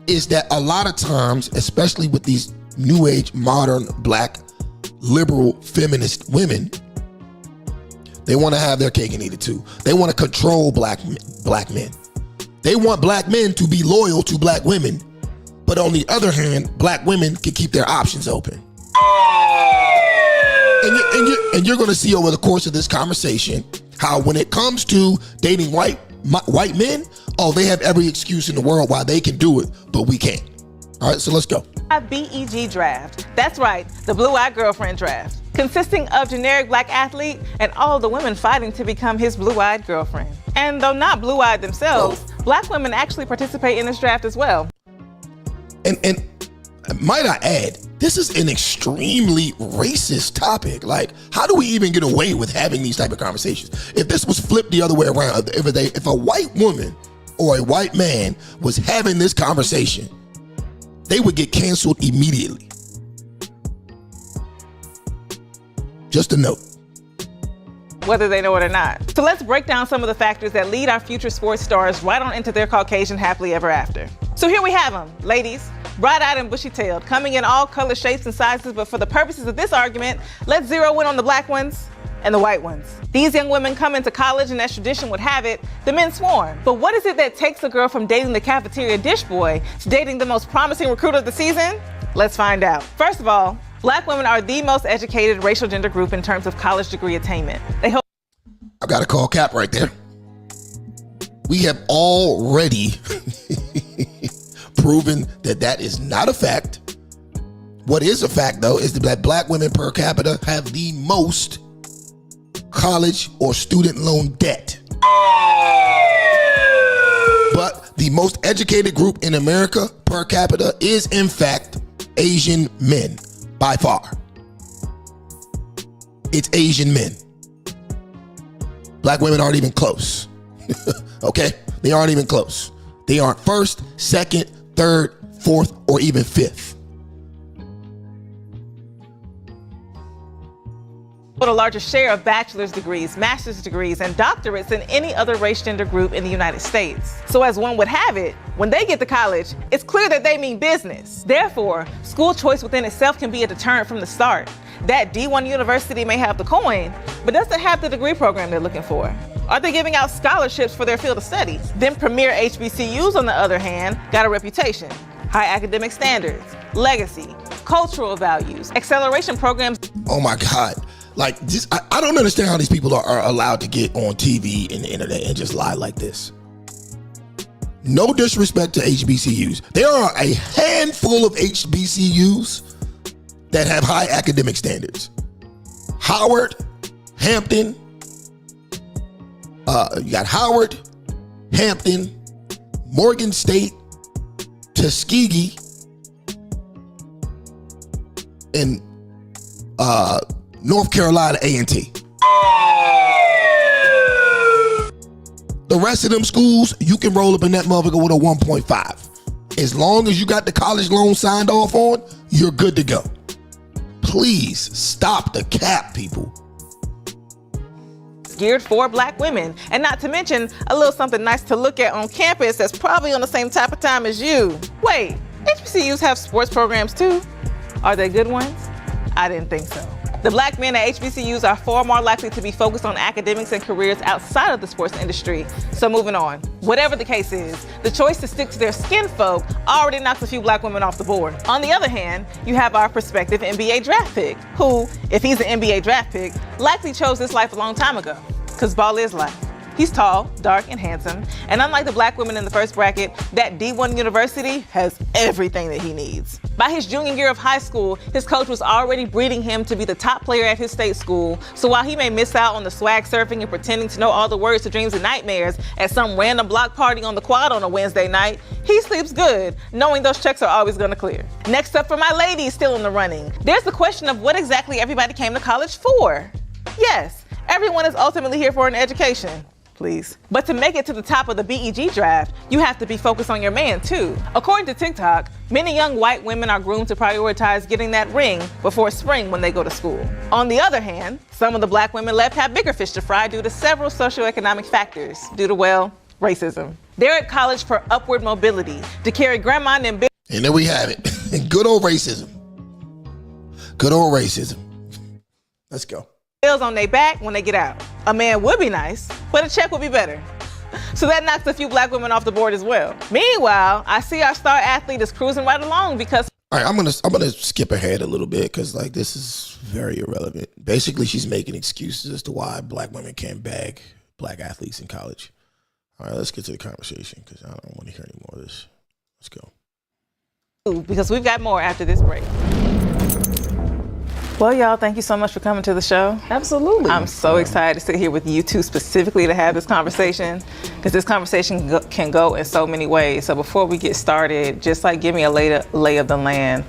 is that a lot of times, especially with these new age, modern, black, liberal, feminist women, they want to have their cake and eat it too. They want to control black men. They want black men to be loyal to black women. But on the other hand, black women can keep their options open. And you're going to see over the course of this conversation how when it comes to dating white men, they have every excuse in the world why they can do it, but we can't. All right, so let's go. BEG draft. That's right, the blue-eyed girlfriend draft. Consisting of generic black athlete and all of the women fighting to become his blue-eyed girlfriend. And though not blue-eyed themselves, black women actually participate in this draft as well. And might I add, This is an extremely racist topic. Like, how do we even get away with having these type of conversations? If this was flipped the other way around, if a white woman or a white man was having this conversation, they would get canceled immediately. Just a note. Whether they know it or not. So let's break down some of the factors that lead our future sports stars right on into their Caucasian happily ever after. So here we have them, ladies, bright-eyed and bushy-tailed, coming in all colors, shapes, and sizes, but for the purposes of this argument, let's zero in on the black ones and the white ones. These young women come into college, and as tradition would have it, the men swarm. But what is it that takes a girl from dating the cafeteria dish boy to dating the most promising recruit of the season? Let's find out. First of all, black women are the most educated racial gender group in terms of college degree attainment. I've got to call cap right there. We have already proven that is not a fact. What is a fact, though, is that black women per capita have the most college or student loan debt. But the most educated group in America per capita is, in fact, Asian men, by far. It's Asian men. Black women aren't even close. Okay? They aren't even close. They aren't first, second, third, fourth, or even fifth. With a larger share of bachelor's degrees, master's degrees, and doctorates than any other race gender group in the United States. So as one would have it, when they get to college, it's clear that they mean business. Therefore, school choice within itself can be a deterrent from the start. That D1 university may have the coin, but doesn't have the degree program they're looking for. Are they giving out scholarships for their field of study? Then premier HBCUs, on the other hand, got a reputation. High academic standards, legacy, cultural values, acceleration programs. Oh my God. Like, just, I don't understand how these people are allowed to get on TV and the internet and just lie like this. No disrespect to HBCUs. There are a handful of HBCUs that have high academic standards. Howard, Hampton, you got Howard, Hampton, Morgan State, Tuskegee, and North Carolina A&T. The rest of them schools, you can roll up in that motherfucker with a 1.5. As long as you got the college loan signed off on, you're good to go. Please stop the cap, people. Geared for black women, and not to mention a little something nice to look at on campus that's probably on the same type of time as you. Wait, HBCUs have sports programs too? Are they good ones? I didn't think so. The black men at HBCUs are far more likely to be focused on academics and careers outside of the sports industry. So moving on. Whatever the case is, the choice to stick to their skin folk already knocks a few black women off the board. On the other hand, you have our prospective NBA draft pick, who, if he's an NBA draft pick, likely chose this life a long time ago. Because ball is life. He's tall, dark, and handsome, and unlike the black women in the first bracket, that D1 university has everything that he needs. By his junior year of high school, his coach was already breeding him to be the top player at his state school, so while he may miss out on the swag surfing and pretending to know all the words to dreams and nightmares at some random block party on the quad on a Wednesday night, he sleeps good, knowing those checks are always gonna clear. Next up for my ladies still in the running, there's the question of what exactly everybody came to college for. Yes, everyone is ultimately here for an education. Please. But to make it to the top of the BEG draft, you have to be focused on your man too. According to TikTok, many young white women are groomed to prioritize getting that ring before spring when they go to school. On the other hand, some of the black women left have bigger fish to fry due to several socioeconomic factors, due to, well, racism. They're at college for upward mobility, to carry grandma and them. And there we have it. Good old racism. Good old racism. Let's go. Bills on their back when they get out. A man would be nice, but a check would be better. So that knocks a few black women off the board as well. Meanwhile, I see our star athlete is cruising right along because. All right, I'm gonna skip ahead a little bit because like this is very irrelevant. Basically, she's making excuses as to why black women can't bag black athletes in college. All right, let's get to the conversation because I don't want to hear any more of this. Let's go. Because we've got more after this break. Well, y'all, thank you so much for coming to the show. Absolutely. I'm so excited to sit here with you two specifically to have this conversation because this conversation can go in so many ways. So before we get started, just like give me a lay of the land.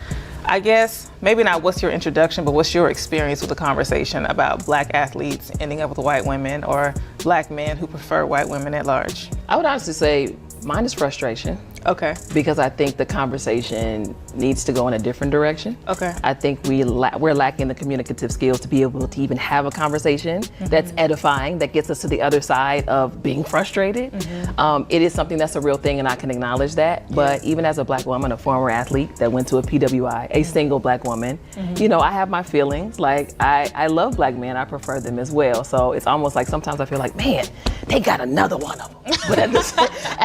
I guess maybe not what's your introduction, but what's your experience with the conversation about black athletes ending up with white women or black men who prefer white women at large? I would honestly say mine is frustration. Okay. Because I think the conversation needs to go in a different direction. Okay. I think we're lacking the communicative skills to be able to even have a conversation that's edifying, that gets us to the other side of being frustrated. It is something that's a real thing, and I can acknowledge that. But even as a black woman, a former athlete that went to a PWI, a single black woman, you know, I have my feelings. Like, I love black men. I prefer them as well. So it's almost like sometimes I feel like, man, they got another one of them. But at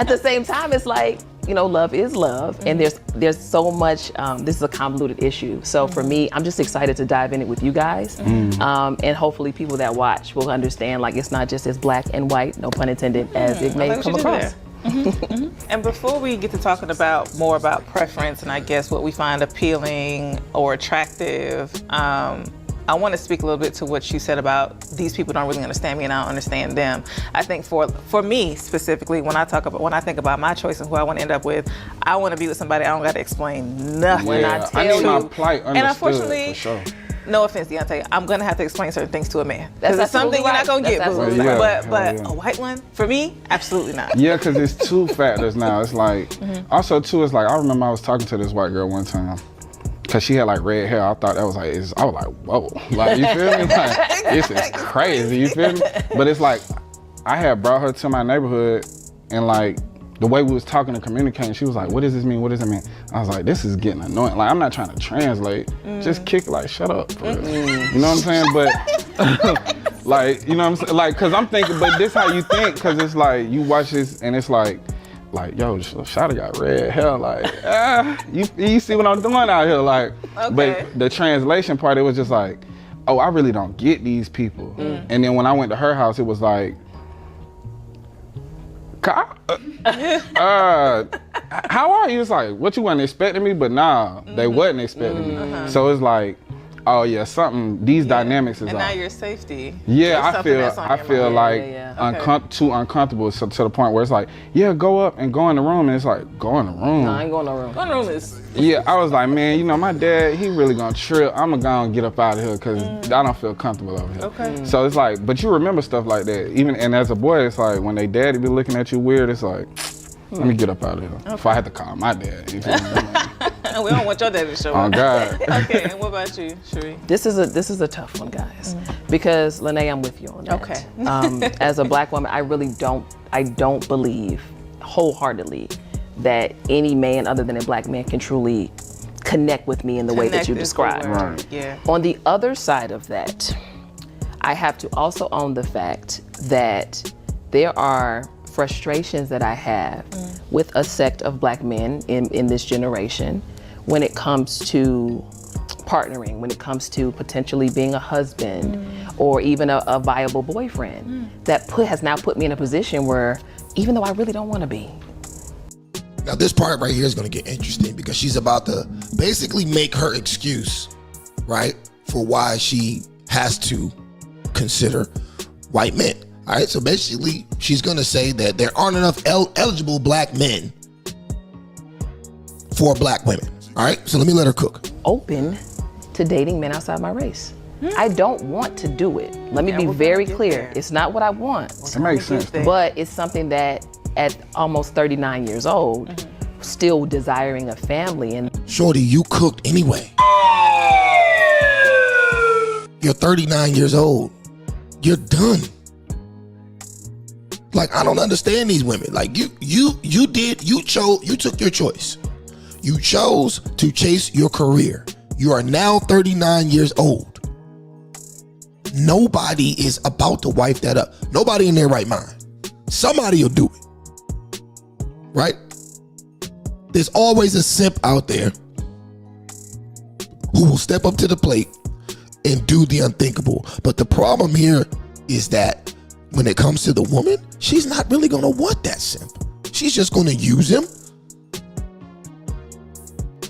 the same time, it's like, you know, love is love, and there's so much. This is a convoluted issue. So for me, I'm just excited to dive in it with you guys, and hopefully people that watch will understand. Like, it's not just as black and white, no pun intended, as it may come across. And before we get to talking about more about preference and I guess what we find appealing or attractive, I want to speak a little bit to what you said about these people don't really understand me and I don't understand them. I think for me specifically, when I think about my choice and who I want to end up with, I want to be with somebody I don't got to explain nothing. When I tell you, my plight understood, and unfortunately, for sure. No offense, Deontay, I'm gonna have to explain certain things to a man. That's it's something you're not gonna get, boo. But yeah. a white one, for me, absolutely not. Yeah, because it's two factors now. It's like, also too, it's like, I remember I was talking to this white girl one time. Cause she had like red hair. I thought that was like, I was like, whoa. Like, you feel me? Like, this is crazy, you feel me? But it's like, I had brought her to my neighborhood and like, the way we was talking and communicating, she was like, what does this mean? What does it mean? I was like, this is getting annoying. Like, I'm not trying to translate. Just kick, like, shut up. For real. You know what I'm saying? But, like, you know what I'm saying? Like, cause I'm thinking, but this how you think, cause it's like, you watch this and it's like, yo, Shawty got red hair, like, you see what I'm doing out here, like. Okay. But the translation part, it was just like, oh, I really don't get these people. And then when I went to her house, it was like, how are you? It's like, what, you wasn't expecting me? But nah, they wasn't expecting me. So it's like, oh yeah, these dynamics is and off. now your safety. Yeah, I feel like too uncomfortable to the point where it's like, yeah, go up and go in the room, and it's like, go in the room. No, I ain't going in the room. Go in the room is. Yeah, I was like, man, you know, my dad, he really gonna trip. I'm gonna go and get up out of here because I don't feel comfortable over here. Okay. So it's like, but you remember stuff like that. And as a boy, it's like, when they daddy be looking at you weird, it's like, let me get up out of here. If I had to call my dad. You feel me? We don't want your dad to show up. Oh God. Okay, and what about you, Cherie? This is a tough one, guys, because Lene, I'm with you on that. Okay. As a black woman, I really don't believe wholeheartedly that any man other than a black man can truly connect with me in the way that you described. Right. Yeah. On the other side of that, I have to also own the fact that there are frustrations that I have with a sect of black men in this generation when it comes to partnering, when it comes to potentially being a husband or even a viable boyfriend that has now put me in a position where even though I really don't want to be. Now this part right here is going to get interesting because she's about to basically make her excuse, right, for why she has to consider white men. All right, so basically she's going to say that there aren't enough eligible black men for black women. All right, so let me let her cook. Open to dating men outside my race. I don't want to do it. Let me be very clear. It's not what I want. That makes sense. But it's something that at almost 39 years old, still desiring a family. And Shorty, you cooked anyway. You're 39 years old. You're done. Like, I don't understand these women. Like, you took your choice. You chose to chase your career. You are now 39 years old. Nobody is about to wipe that up. Nobody in their right mind. Somebody will do it. Right? There's always a simp out there who will step up to the plate and do the unthinkable. But the problem here is that when it comes to the woman, she's not really gonna want that simp. She's just gonna use him.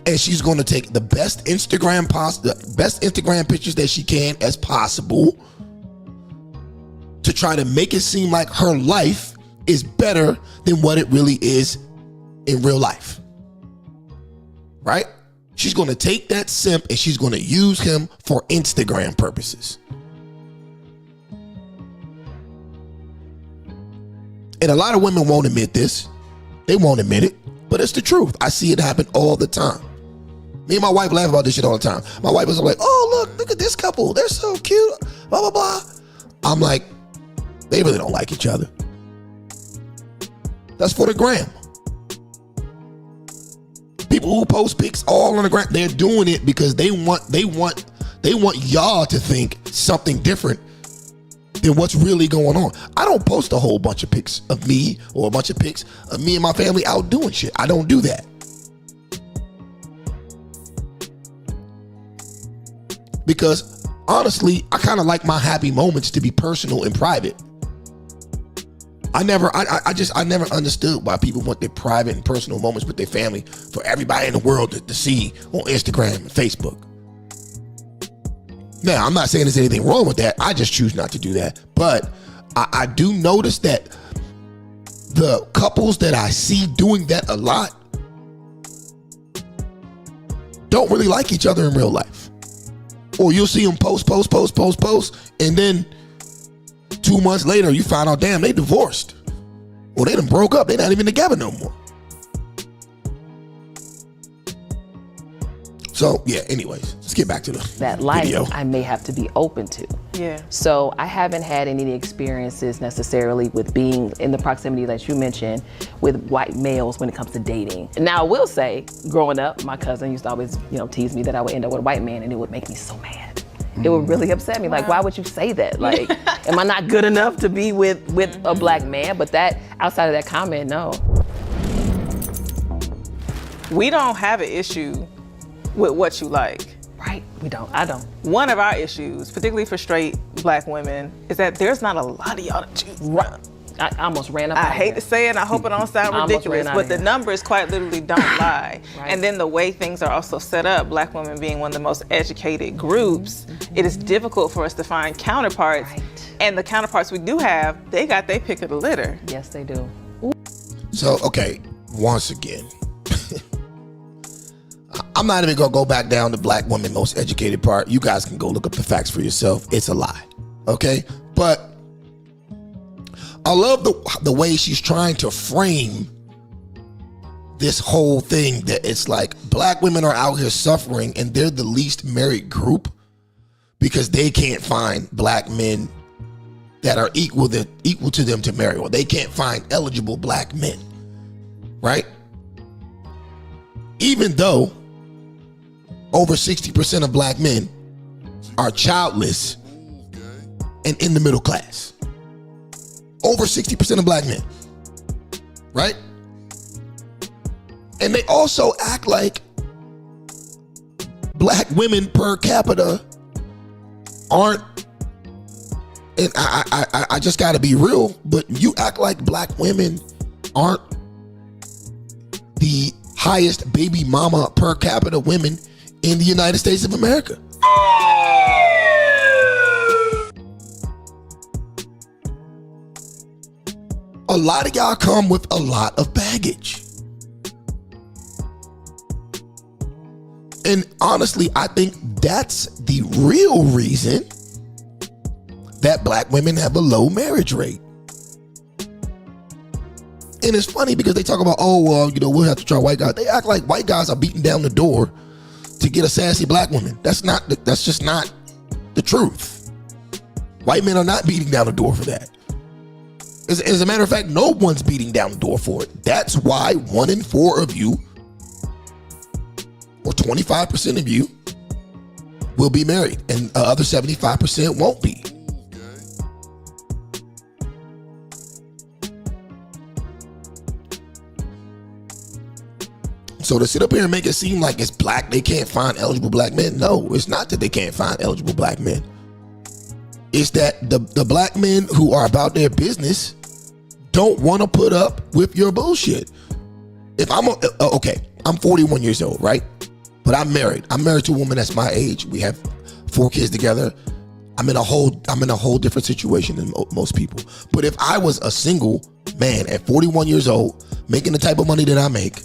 And she's gonna take the best Instagram pictures that she can as possible to try to make it seem like her life is better than what it really is in real life. Right? She's going to take that simp and she's going to use him for Instagram purposes. And a lot of women won't admit this. They won't admit it, but it's the truth. I see it happen all the time. Me and my wife laugh about this shit all the time. My wife is like, oh, look at this couple. They're so cute, blah, blah, blah. I'm like, they really don't like each other. That's for the gram. People who post pics all on the gram, they're doing it because they want y'all to think something different than what's really going on. I don't post a whole bunch of pics of me or a bunch of pics of me and my family out doing shit. I don't do that. Because honestly, I kind of like my happy moments to be personal and private. I never understood why people want their private and personal moments with their family for everybody in the world to see on Instagram and Facebook. Now, I'm not saying there's anything wrong with that. I just choose not to do that. But I do notice that the couples that I see doing that a lot don't really like each other in real life. Or you'll see them post, and then 2 months later, you find out, damn, they divorced. Or they done broke up. They're not even together no more. So, yeah, anyways, let's get back to that life video. I may have to be open to. Yeah. So I haven't had any experiences necessarily with being in the proximity that you mentioned with white males when it comes to dating. Now, I will say, growing up, my cousin used to always, tease me that I would end up with a white man, and it would make me so mad. It would really upset me. Like, why would you say that? Like, am I not good enough to be with a black man? But that, outside of that comment, no. We don't have an issue with what you like. Right, we don't, I don't. One of our issues, particularly for straight black women, is that there's not a lot of y'all to choose from. I almost ran up. I hate to say it, and I hope it don't sound ridiculous, but the numbers quite literally don't lie. Right. And then the way things are also set up, black women being one of the most educated groups, it is difficult for us to find counterparts. Right. And the counterparts we do have, they got their pick of the litter. Yes, they do. So, okay, once again, I'm not even gonna go back down the black woman most educated part. You guys can go look up the facts for yourself. It's a lie, okay? But I love the way she's trying to frame this whole thing, that it's like black women are out here suffering and they're the least married group because they can't find black men that are equal to them to marry, or they can't find eligible black men, right? Even though over 60% of black men are childless and in the middle class. Over 60% of black men, right? And they also act like black women per capita aren't, and I just gotta be real, but you act like black women aren't the highest baby mama per capita women in the United States of America. A lot of y'all come with a lot of baggage. And honestly, I think that's the real reason that black women have a low marriage rate. And it's funny because they talk about, we'll have to try white guys. They act like white guys are beating down the door to get a sassy black woman. That's just not the truth. White men are not beating down the door for that. As a matter of fact, no one's beating down the door for it. That's why 1 in 4 of you, or 25% of you, will be married, and the other 75% won't be. So to sit up here and make it seem like it's black, they can't find eligible black men. No, it's not that they can't find eligible black men. It's that the black men who are about their business don't want to put up with your bullshit. If I'm 41 years old, right? But I'm married. I'm married to a woman that's my age. We have 4 kids together. I'm in a whole different situation than most people. But if I was a single man at 41 years old, making the type of money that I make,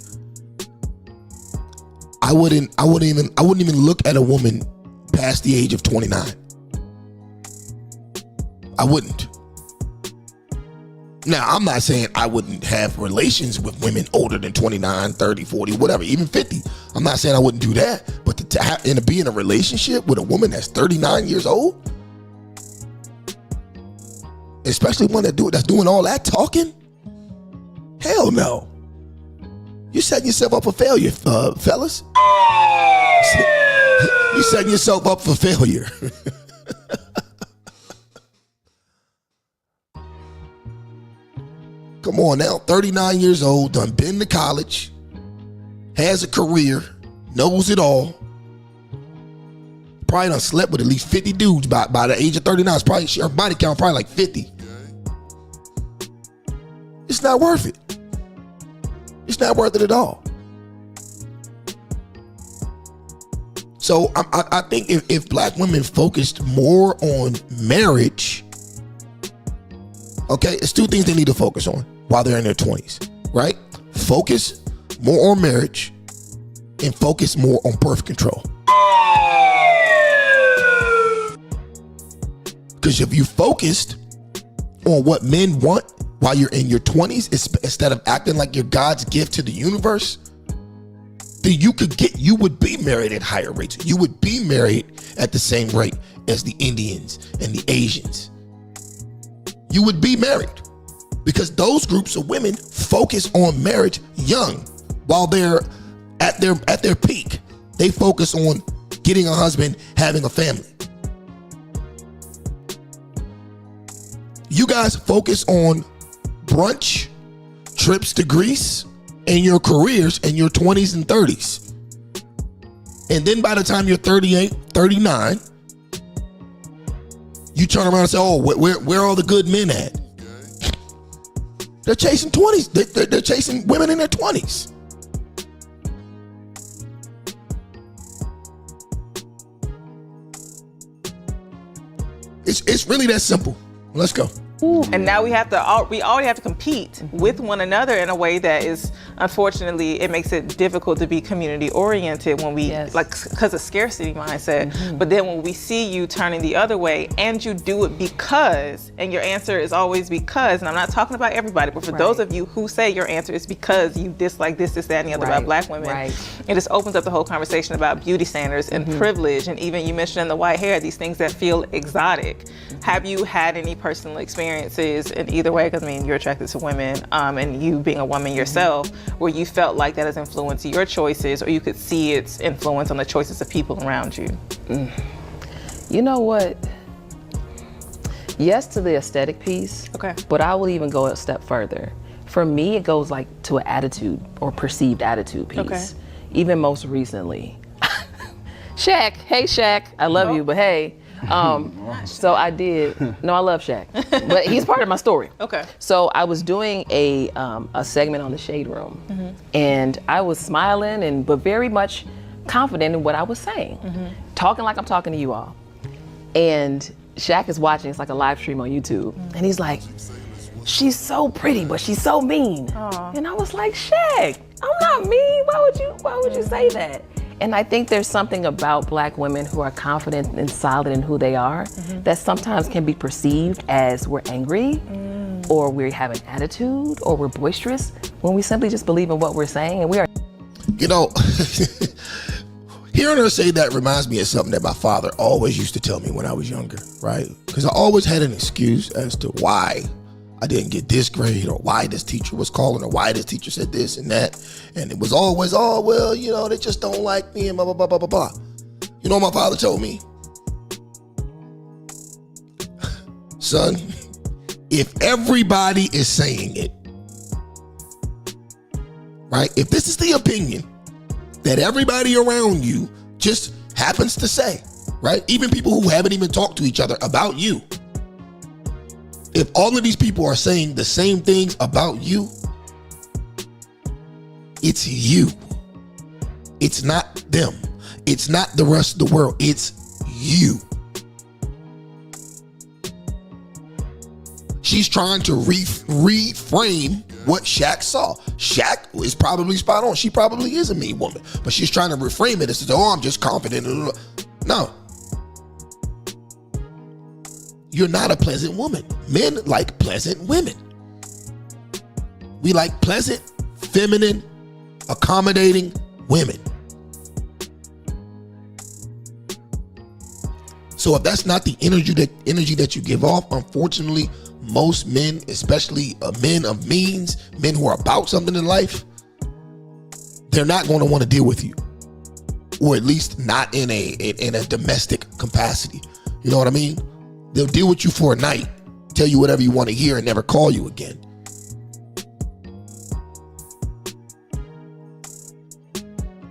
I wouldn't even look at a woman past the age of 29. I wouldn't. Now, I'm not saying I wouldn't have relations with women older than 29, 30, 40, whatever, even 50. I'm not saying I wouldn't do that. But to be in a relationship with a woman that's 39 years old, especially one that's doing all that talking, hell no. You're setting yourself up for failure, fellas. You're setting yourself up for failure. Come on now, 39 years old, done been to college, has a career, knows it all. Probably done slept with at least 50 dudes by the age of 39. It's probably, her body count probably like 50. It's not worth it. It's not worth it at all. So I think if black women focused more on marriage, okay, it's two things they need to focus on while they're in their 20s, right? Focus more on marriage and focus more on birth control. Because if you focused on what men want while you're in your 20s, instead of acting like you're God's gift to the universe, then you would be married at higher rates. You would be married at the same rate as the Indians and the Asians. You would be married because those groups of women focus on marriage young while they're at their peak. They focus on getting a husband, having a family. You guys focus on brunch, trips to Greece, and your careers in your 20s and 30s. And then by the time you're 38, 39, you turn around and say, oh, where are all the good men at? They're chasing 20s. They're chasing women in their 20s. It's really that simple. Let's go. And now we already have to compete with one another in a way that is, unfortunately, it makes it difficult to be community oriented when we, because of scarcity mindset. Mm-hmm. But then when we see you turning the other way and you do it because, and your answer is always because, and I'm not talking about everybody, but for those of you who say your answer is because you dislike this, that, and the other about black women, it just opens up the whole conversation about beauty standards and privilege. And even you mentioned the white hair, these things that feel exotic. Have you had any personal experiences in either way, because I mean you're attracted to women, and you being a woman yourself, where you felt like that has influenced your choices, or you could see its influence on the choices of people around you? You know what? Yes to the aesthetic piece, but I will even go a step further. For me, it goes like to an attitude or perceived attitude piece. Even most recently. Shaq, hey Shaq, I love you, but hey. So I did. No, I love Shaq, but he's part of my story. So I was doing a segment on the Shade Room, and I was smiling but very much confident in what I was saying, talking like I'm talking to you all. And Shaq is watching. It's like a live stream on YouTube, and he's like, "She's so pretty, but she's so mean." And I was like, "Shaq, I'm not mean. Why would you say that?" And I think there's something about black women who are confident and solid in who they are that sometimes can be perceived as we're angry or we have an attitude or we're boisterous when we simply just believe in what we're saying and we are. You know, hearing her say that reminds me of something that my father always used to tell me when I was younger, right? Because I always had an excuse as to why I didn't get this grade or why this teacher was calling or why this teacher said this and that. And it was always, oh, well, you know, they just don't like me and blah, blah, blah, blah, blah, blah. You know what my father told me? Son, if everybody is saying it, right? If this is the opinion that everybody around you just happens to say, right? Even people who haven't even talked to each other about you. If all of these people are saying the same things about you, it's you. It's not them. It's not the rest of the world. It's you. She's trying to reframe what Shaq saw. Shaq is probably spot on. She probably is a mean woman, but she's trying to reframe it as, oh, I'm just confident. No. You're not a pleasant woman. Men like pleasant women. We like pleasant, feminine, accommodating women. So if that's not the energy that you give off, unfortunately, most men, especially men of means, men who are about something in life, they're not going to want to deal with you, or at least not in a domestic capacity. You know what I mean? They'll deal with you for a night, tell you whatever you want to hear, and never call you again.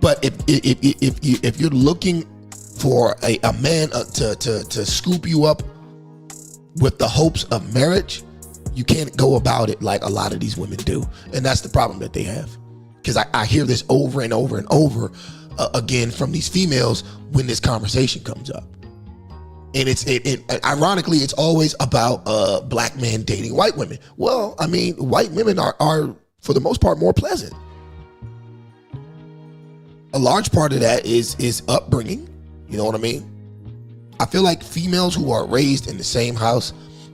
But if you're looking for a man to scoop you up with the hopes of marriage, you can't go about it like a lot of these women do. And that's the problem that they have. Because I hear this over and over and over again from these females when this conversation comes up. And ironically, it's always about black men dating white women. Well, I mean, white women are for the most part more pleasant. A large part of that is upbringing. You know what I mean? I feel like females who are raised in the same house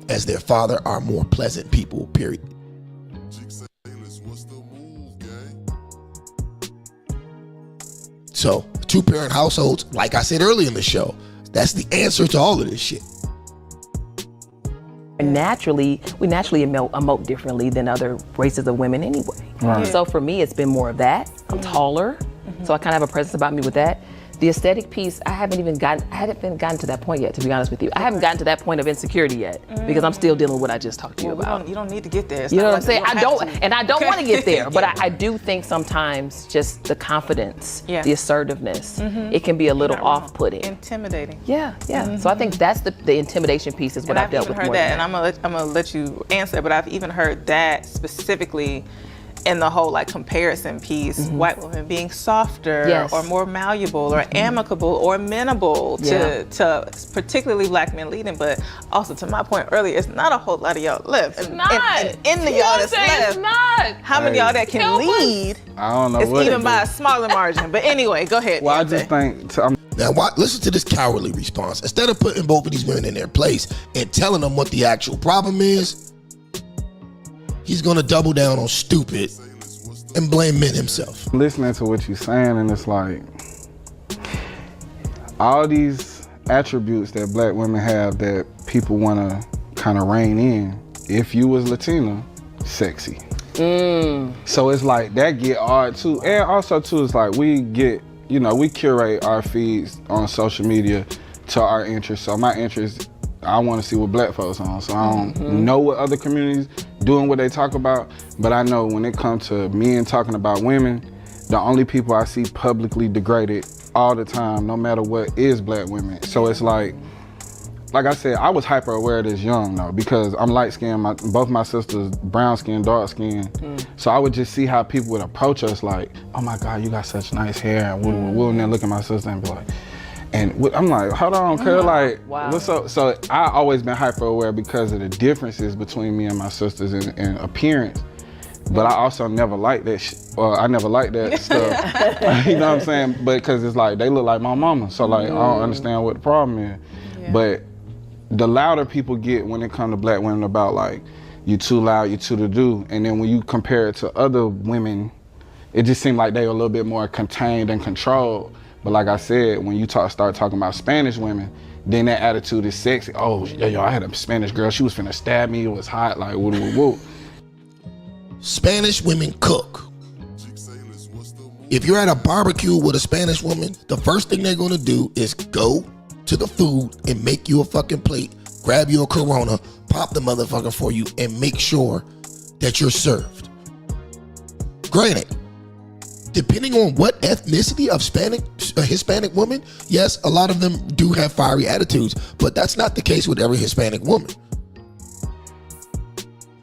as their father are more pleasant people, period. So, two-parent households, like I said earlier in the show, that's the answer to all of this shit. We naturally emote differently than other races of women anyway. Right. So for me, it's been more of that. I'm taller, so I kind of have a presence about me with that. The aesthetic piece, I haven't gotten to that point yet, to be honest with you. I haven't gotten to that point of insecurity yet because I'm still dealing with what I just talked to you about. You don't need to get there. It's You know not what I'm like saying? you I don't want to get there, but Yeah. I do think sometimes just the confidence, Yeah. the assertiveness, Mhm. it can be a little You're not wrong. off-putting. Intimidating. Yeah. So I think that's the intimidation piece is what And I've dealt even with heard more that, than and I'm gonna let you answer, but I've even heard that specifically in the whole like comparison piece, white women being softer Yes. or more malleable or amicable or amenable Yeah. to particularly black men leading, but also to my point earlier, it's not a whole lot of y'all left. And, not. and in the y'all that's left, It's not. how many y'all that can lead? I don't know It's what even it by a is. smaller margin. But anyway, go ahead. Well, I Beyonce. just think Now, listen to this cowardly response. Instead of putting both of these women in their place and telling them what the actual problem is, he's going to double down on stupid and blame men himself. listening to what you're saying, and it's like all these attributes that black women have that people want to kind of rein in. If you was Latina, sexy. So it's like that get hard too, and also too, it's like we get, we curate our feeds on social media to our interests. So my interest, I want to see what black folks on. So I don't know what other communities doing what they talk about, but I know when it comes to men talking about women, the only people I see publicly degraded all the time, no matter what, is black women. So it's like I said, I was hyper aware of this young though, because I'm light skinned, both my sisters brown skin, dark skin. So I would just see how people would approach us like, oh my God, you got such nice hair, and and then look at my sister and be like, and I'm like, hold on, cuz, like, what's up? So I always been hyper aware because of the differences between me and my sisters in appearance. But I also never liked that I never liked that stuff. You know what I'm saying? But because it's like, they look like my mama. So like, I don't understand what the problem is. But the louder people get when it comes to black women about like, you too loud, you too to do. And then when you compare it to other women, it just seemed like they were a little bit more contained and controlled. But like I said, when you start talking about Spanish women, then that attitude is sexy. Oh, yo, I had a Spanish girl, she was finna stab me, it was hot, like woo woo woo. Spanish women cook. If you're at a barbecue with a Spanish woman, the first thing they're gonna do is go to the food and make you a fucking plate, grab you a Corona, pop the motherfucker for you, and make sure that you're served. Granted, depending on what ethnicity of Hispanic woman, yes, a lot of them do have fiery attitudes, but that's not the case with every Hispanic woman.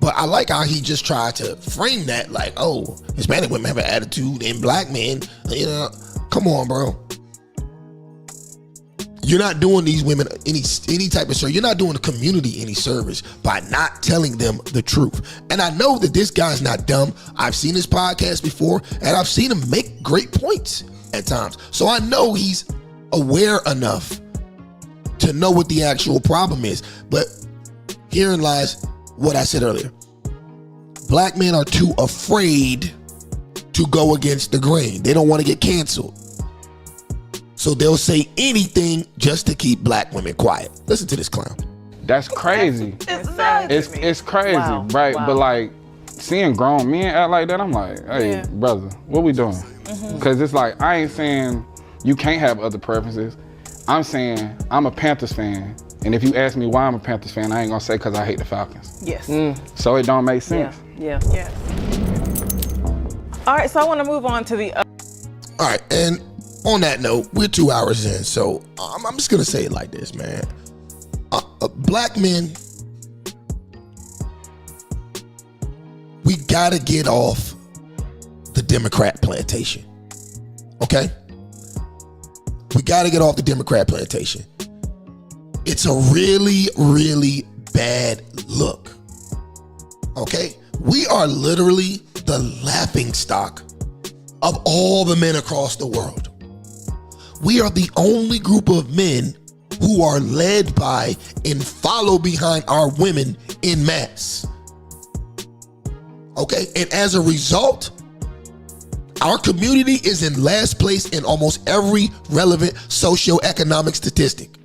But I like how he just tried to frame that like, oh, Hispanic women have an attitude and black men, come on, bro. You're not doing these women any type of service. You're not doing the community any service by not telling them the truth. And I know that this guy's not dumb. I've seen his podcast before, and I've seen him make great points at times. So I know he's aware enough to know what the actual problem is. But herein lies what I said earlier. Black men are too afraid to go against the grain. They don't want to get canceled. So they'll say anything just to keep black women quiet. Listen to this clown. That's crazy. It's crazy, Wow. right? Wow. But like seeing grown men act like that, I'm like, hey, brother, what we doing? Because it's like, I ain't saying you can't have other preferences. I'm saying I'm a Panthers fan. And if you ask me why I'm a Panthers fan, I ain't gonna say because I hate the Falcons. Yes. So it don't make sense. Yeah. All right, so I want to move on to the. All right, and on that note, we're 2 hours in, so I'm just gonna say it like this, man. Black men, we gotta get off the Democrat plantation. Okay? We gotta get off the Democrat plantation. It's a really, really bad look. Okay? We are literally the laughingstock of all the men across the world. We are the only group of men who are led by and follow behind our women en masse. Okay? And as a result, our community is in last place in almost every relevant socioeconomic statistic.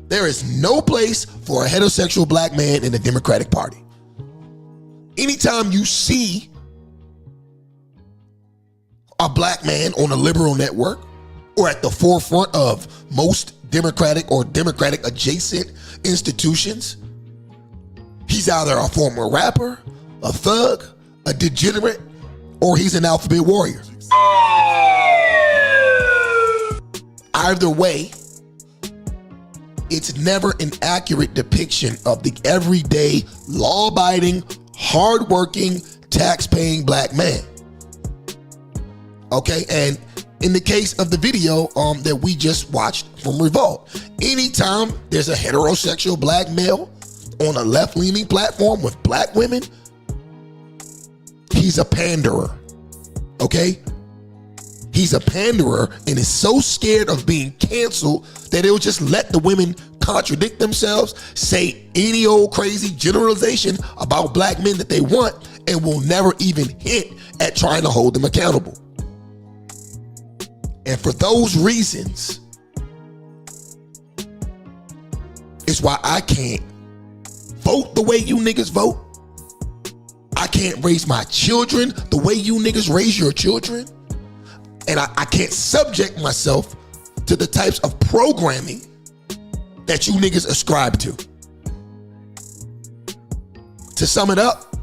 There is no place for a heterosexual black man in the Democratic Party. Anytime you see a black man on a liberal network or at the forefront of most Democratic or Democratic adjacent institutions, he's either a former rapper, a thug, a degenerate, or he's an alphabet warrior. Either way, it's never an accurate depiction of the everyday, law-abiding, hard-working, tax-paying black man. Okay, and in the case of the video that we just watched from Revolt, anytime there's a heterosexual black male on a left-leaning platform with black women, he's a panderer. Okay? He's a panderer and is so scared of being canceled that he'll just let the women contradict themselves, say any old crazy generalization about black men that they want, and will never even hint at trying to hold them accountable. And for those reasons, it's why I can't vote the way you niggas vote. I can't raise my children the way you niggas raise your children. And I can't subject myself to the types of programming that you niggas ascribe to. To sum it up,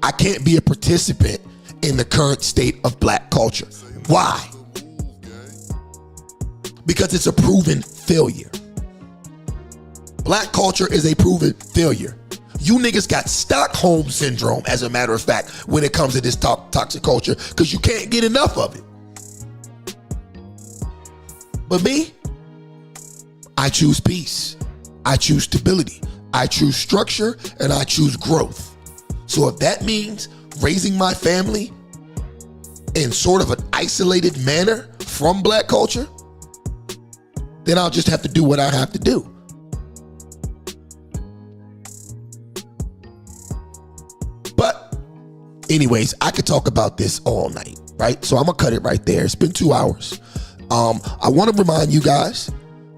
I can't be a participant in the current state of black culture. Why? Because it's a proven failure. Black culture is a proven failure. You niggas got Stockholm syndrome, as a matter of fact, when it comes to this toxic culture, because you can't get enough of it. But me, I choose peace. I choose stability. I choose structure, and I choose growth. So if that means raising my family in sort of an isolated manner from black culture, then I'll just have to do what I have to do. But anyways, I could talk about this all night, right? So I'm gonna cut it right there. It's been 2 hours. I want to remind you guys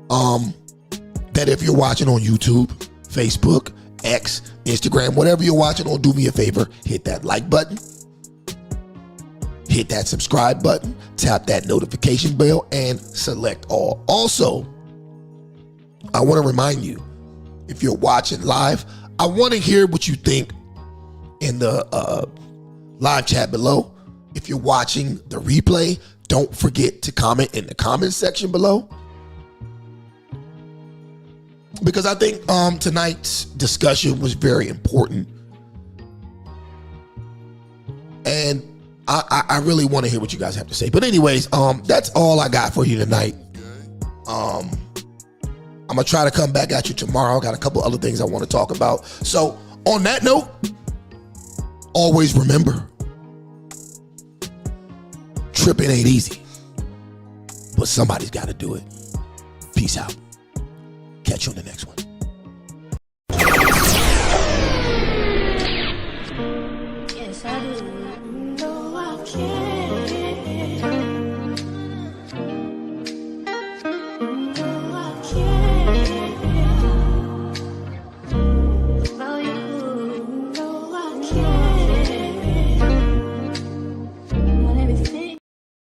that if you're watching on YouTube, Facebook, X, Instagram, whatever you're watching on, do me a favor, hit that like button, hit that subscribe button, tap that notification bell, and select all. Also, I want to remind you, if you're watching live, I want to hear what you think in the live chat below. If you're watching the replay, don't forget to comment in the comment section below. Because I think tonight's discussion was very important. And I really want to hear what you guys have to say. But anyways, that's all I got for you tonight. going to try to come back at you tomorrow. I got a couple other things I want to talk about. So on that note, always remember, tripping ain't easy, but somebody's got to do it. Peace out. Catch you on the next one. Yes, I do. No, I can't.